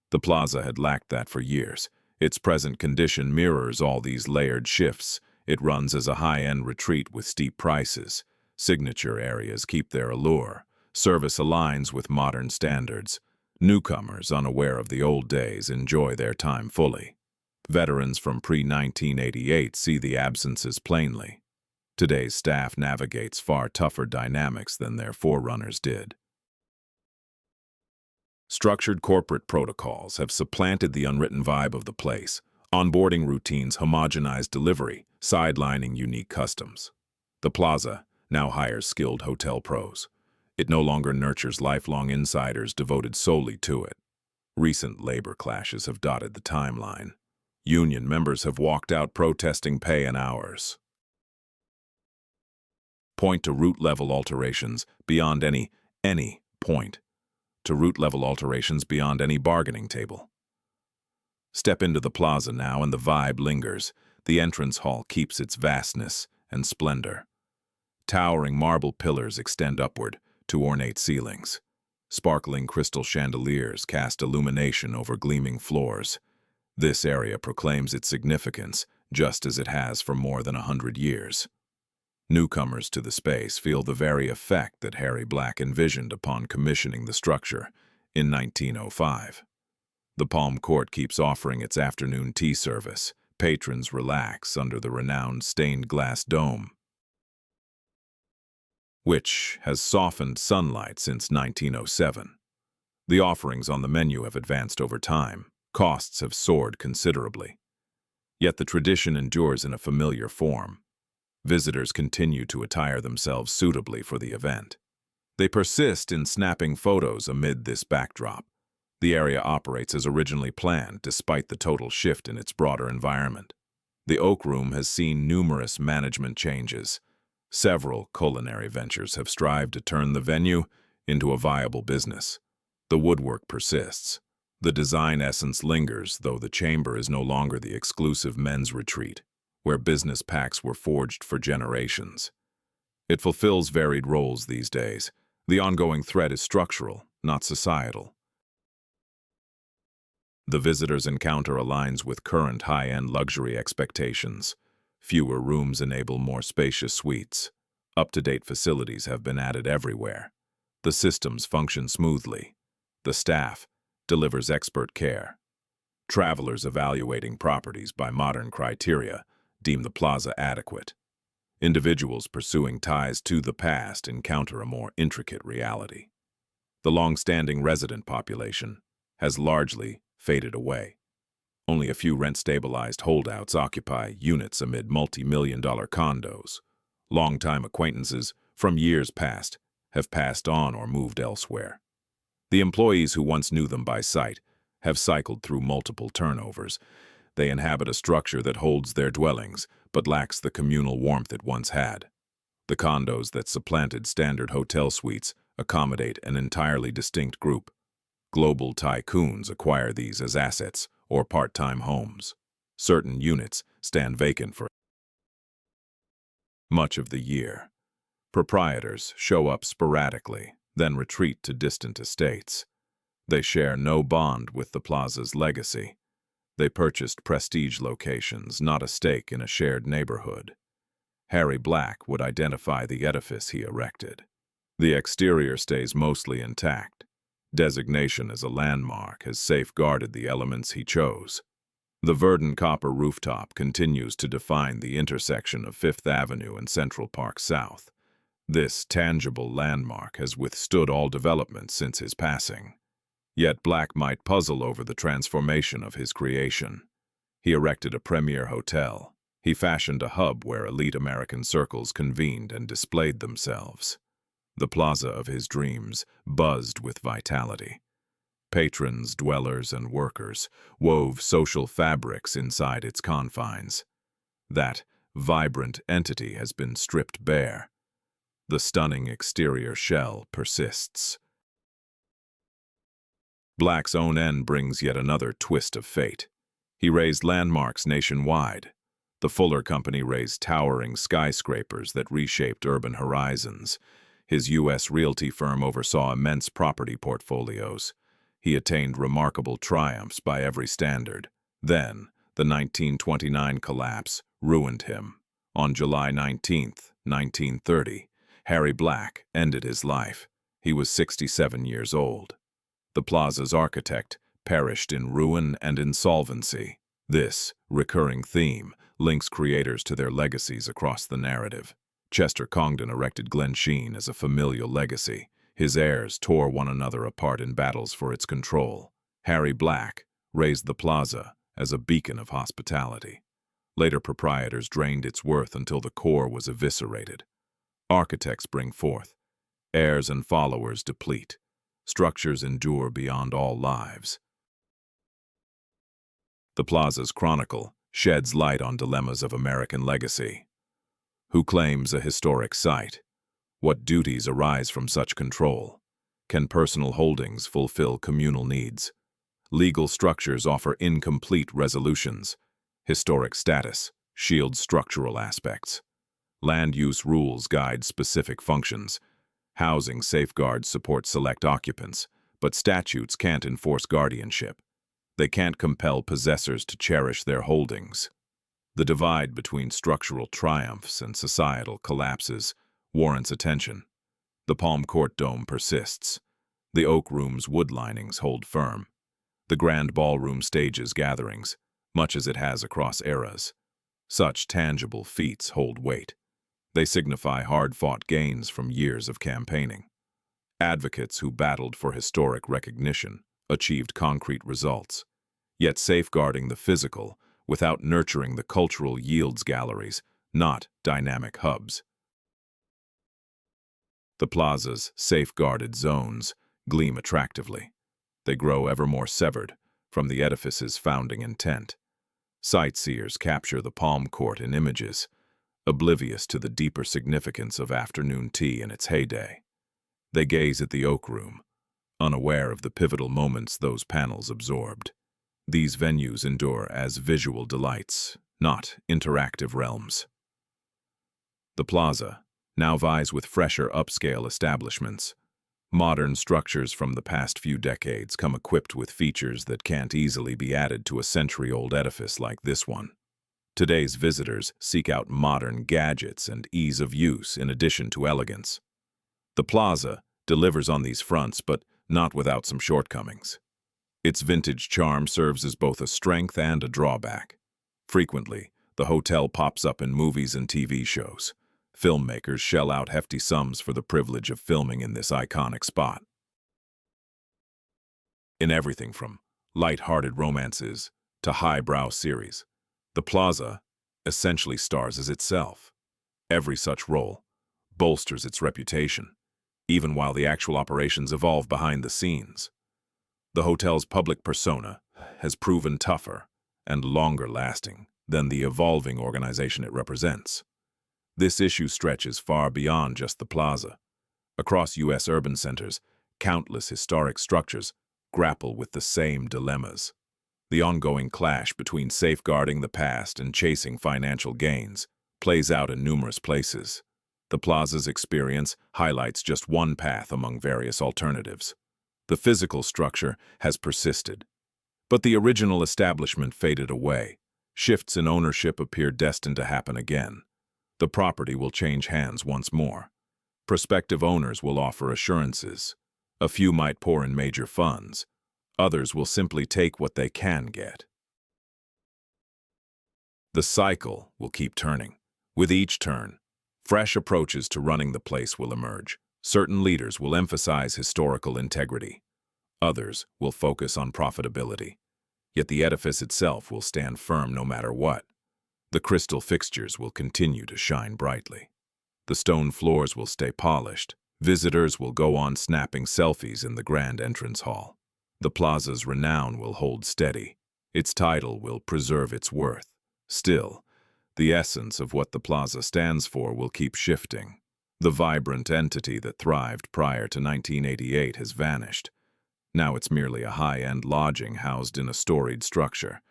The Plaza had lacked that for years. Its present condition mirrors all these layered shifts. It runs as a high-end retreat with steep prices. Signature areas keep their allure. Service aligns with modern standards. Newcomers, unaware of the old days, enjoy their time fully. Veterans from pre-1988 see the absences plainly. Today's staff navigates far tougher dynamics than their forerunners did. Structured corporate protocols have supplanted the unwritten vibe of the place. Onboarding routines homogenize delivery, sidelining unique customs. The Plaza now hires skilled hotel pros. It no longer nurtures lifelong insiders devoted solely to it. Recent labor clashes have dotted the timeline. Union members have walked out protesting pay and hours. Point to root-level alterations beyond any point to root-level alterations beyond any bargaining table. Step into the Plaza now and the vibe lingers. The entrance hall keeps its vastness and splendor. Towering marble pillars extend upward to ornate ceilings. Sparkling crystal chandeliers cast illumination over gleaming floors. This area proclaims its significance, just as it has for more than 100 years. Newcomers to the space feel the very effect that Harry Black envisioned upon commissioning the structure in 1905. The Palm Court keeps offering its afternoon tea service. Patrons relax under the renowned stained glass dome, which has softened sunlight since 1907. The offerings on the menu have advanced over time. Costs have soared considerably. Yet the tradition endures in a familiar form. Visitors continue to attire themselves suitably for the event. They persist in snapping photos amid this backdrop. The area operates as originally planned, despite the total shift in its broader environment. The Oak Room has seen numerous management changes. Several culinary ventures have strived to turn the venue into a viable business. The woodwork persists. The design essence lingers, though the chamber is no longer the exclusive men's retreat, where business pacts were forged for generations. It fulfills varied roles these days. The ongoing threat is structural, not societal. The visitor's encounter aligns with current high-end luxury expectations. Fewer rooms enable more spacious suites. Up-to-date facilities have been added everywhere. The systems function smoothly. The staff delivers expert care. Travelers evaluating properties by modern criteria deem the Plaza adequate. Individuals pursuing ties to the past encounter a more intricate reality. The long-standing resident population has largely faded away. Only a few rent-stabilized holdouts occupy units amid multi-million-dollar condos. Long-time acquaintances from years past have passed on or moved elsewhere. The employees who once knew them by sight have cycled through multiple turnovers. They inhabit a structure that holds their dwellings, but lacks the communal warmth it once had. The condos that supplanted standard hotel suites accommodate an entirely distinct group. Global tycoons acquire these as assets or part-time homes. Certain units stand vacant for much of the year. Proprietors show up sporadically, then retreat to distant estates. They share no bond with the Plaza's legacy. They purchased prestige locations, not a stake in a shared neighborhood. Harry Black would identify the edifice he erected. The exterior stays mostly intact. Designation as a landmark has safeguarded the elements he chose. The verdant copper rooftop continues to define the intersection of Fifth Avenue and Central Park South. This tangible landmark has withstood all development since his passing. Yet Black might puzzle over the transformation of his creation. He erected a premier hotel. He fashioned a hub where elite American circles convened and displayed themselves. The Plaza of his dreams buzzed with vitality. Patrons, dwellers, and workers wove social fabrics inside its confines. That vibrant entity has been stripped bare. The stunning exterior shell persists. Black's own end brings yet another twist of fate. He raised landmarks nationwide. The Fuller Company raised towering skyscrapers that reshaped urban horizons. His U.S. realty firm oversaw immense property portfolios. He attained remarkable triumphs by every standard. Then, the 1929 collapse ruined him. On July 19, 1930, Harry Black ended his life. He was 67 years old. The Plaza's architect perished in ruin and insolvency. This recurring theme links creators to their legacies across the narrative. Chester Congdon erected Glen Sheen as a familial legacy. His heirs tore one another apart in battles for its control. Harry Black raised the Plaza as a beacon of hospitality. Later proprietors drained its worth until the core was eviscerated. Architects bring forth, heirs and followers deplete. Structures endure beyond all lives. The Plaza's chronicle sheds light on dilemmas of American legacy. Who claims a historic site? What duties arise from such control? Can personal holdings fulfill communal needs? Legal structures offer incomplete resolutions. Historic status shields structural aspects. Land use rules guide specific functions. Housing safeguards support select occupants, but statutes can't enforce guardianship. They can't compel possessors to cherish their holdings. The divide between structural triumphs and societal collapses warrants attention. The Palm Court dome persists. The Oak Room's wood linings hold firm. The Grand Ballroom stages gatherings, much as it has across eras. Such tangible feats hold weight. They signify hard-fought gains from years of campaigning. Advocates who battled for historic recognition achieved concrete results. Yet safeguarding the physical without nurturing the cultural yields galleries, not dynamic hubs. The Plaza's safeguarded zones gleam attractively. They grow ever more severed from the edifice's founding intent. Sightseers capture the Palm Court in images, oblivious to the deeper significance of afternoon tea in its heyday. They gaze at the Oak Room, unaware of the pivotal moments those panels absorbed. These venues endure as visual delights, not interactive realms. The Plaza now vies with fresher upscale establishments. Modern structures from the past few decades come equipped with features that can't easily be added to a century-old edifice like this one. Today's visitors seek out modern gadgets and ease of use in addition to elegance. The Plaza delivers on these fronts, but not without some shortcomings. Its vintage charm serves as both a strength and a drawback. Frequently, the hotel pops up in movies and TV shows. Filmmakers shell out hefty sums for the privilege of filming in this iconic spot. In everything from light-hearted romances to highbrow series, the Plaza essentially stars as itself. Every such role bolsters its reputation, even while the actual operations evolve behind the scenes. The hotel's public persona has proven tougher and longer-lasting than the evolving organization it represents. This issue stretches far beyond just the Plaza. Across U.S. urban centers, countless historic structures grapple with the same dilemmas. The ongoing clash between safeguarding the past and chasing financial gains plays out in numerous places. The Plaza's experience highlights just one path among various alternatives. The physical structure has persisted, but the original establishment faded away. Shifts in ownership appear destined to happen again. The property will change hands once more. Prospective owners will offer assurances. A few might pour in major funds. Others will simply take what they can get. The cycle will keep turning. With each turn, fresh approaches to running the place will emerge. Certain leaders will emphasize historical integrity. Others will focus on profitability. Yet the edifice itself will stand firm no matter what. The crystal fixtures will continue to shine brightly. The stone floors will stay polished. Visitors will go on snapping selfies in the grand entrance hall. The Plaza's renown will hold steady. Its title will preserve its worth. Still, the essence of what the Plaza stands for will keep shifting. The vibrant entity that thrived prior to 1988 has vanished. Now it's merely a high-end lodging housed in a storied structure.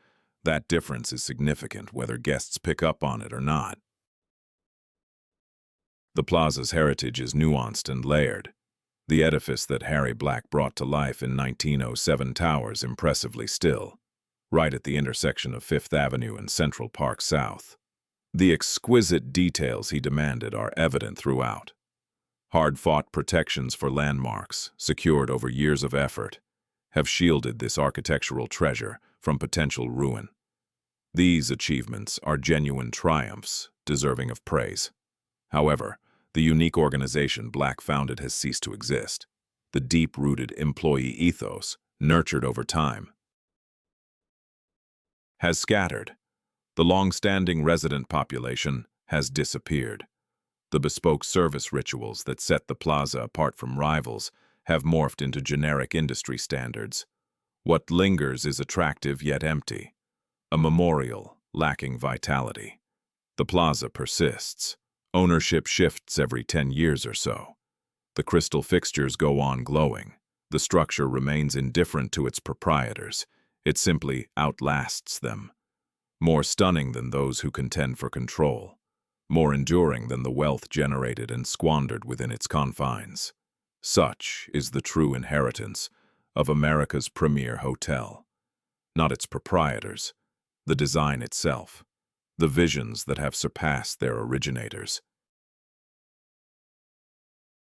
That difference is significant whether guests pick up on it or not. The Plaza's heritage is nuanced and layered. The edifice that Harry Black brought to life in 1907 towers impressively still, right at the intersection of Fifth Avenue and Central Park South. The exquisite details he demanded are evident throughout. Hard-fought protections for landmarks, secured over years of effort, have shielded this architectural treasure from potential ruin. These achievements are genuine triumphs, deserving of praise. However, the unique organization Black founded has ceased to exist. the deep-rooted employee ethos, nurtured over time, has scattered. The long-standing resident population has disappeared. The bespoke service rituals that set the plaza apart from rivals have morphed into generic industry standards. What lingers is attractive yet empty, a memorial lacking vitality. The plaza persists. Ownership shifts every 10 years or so. The crystal fixtures go on glowing. The structure remains indifferent to its proprietors. It simply outlasts them. More stunning than those who contend for control. More enduring than the wealth generated and squandered within its confines. Such is the true inheritance of America's premier hotel. Not its proprietors, the design itself, the visions that have surpassed their originators.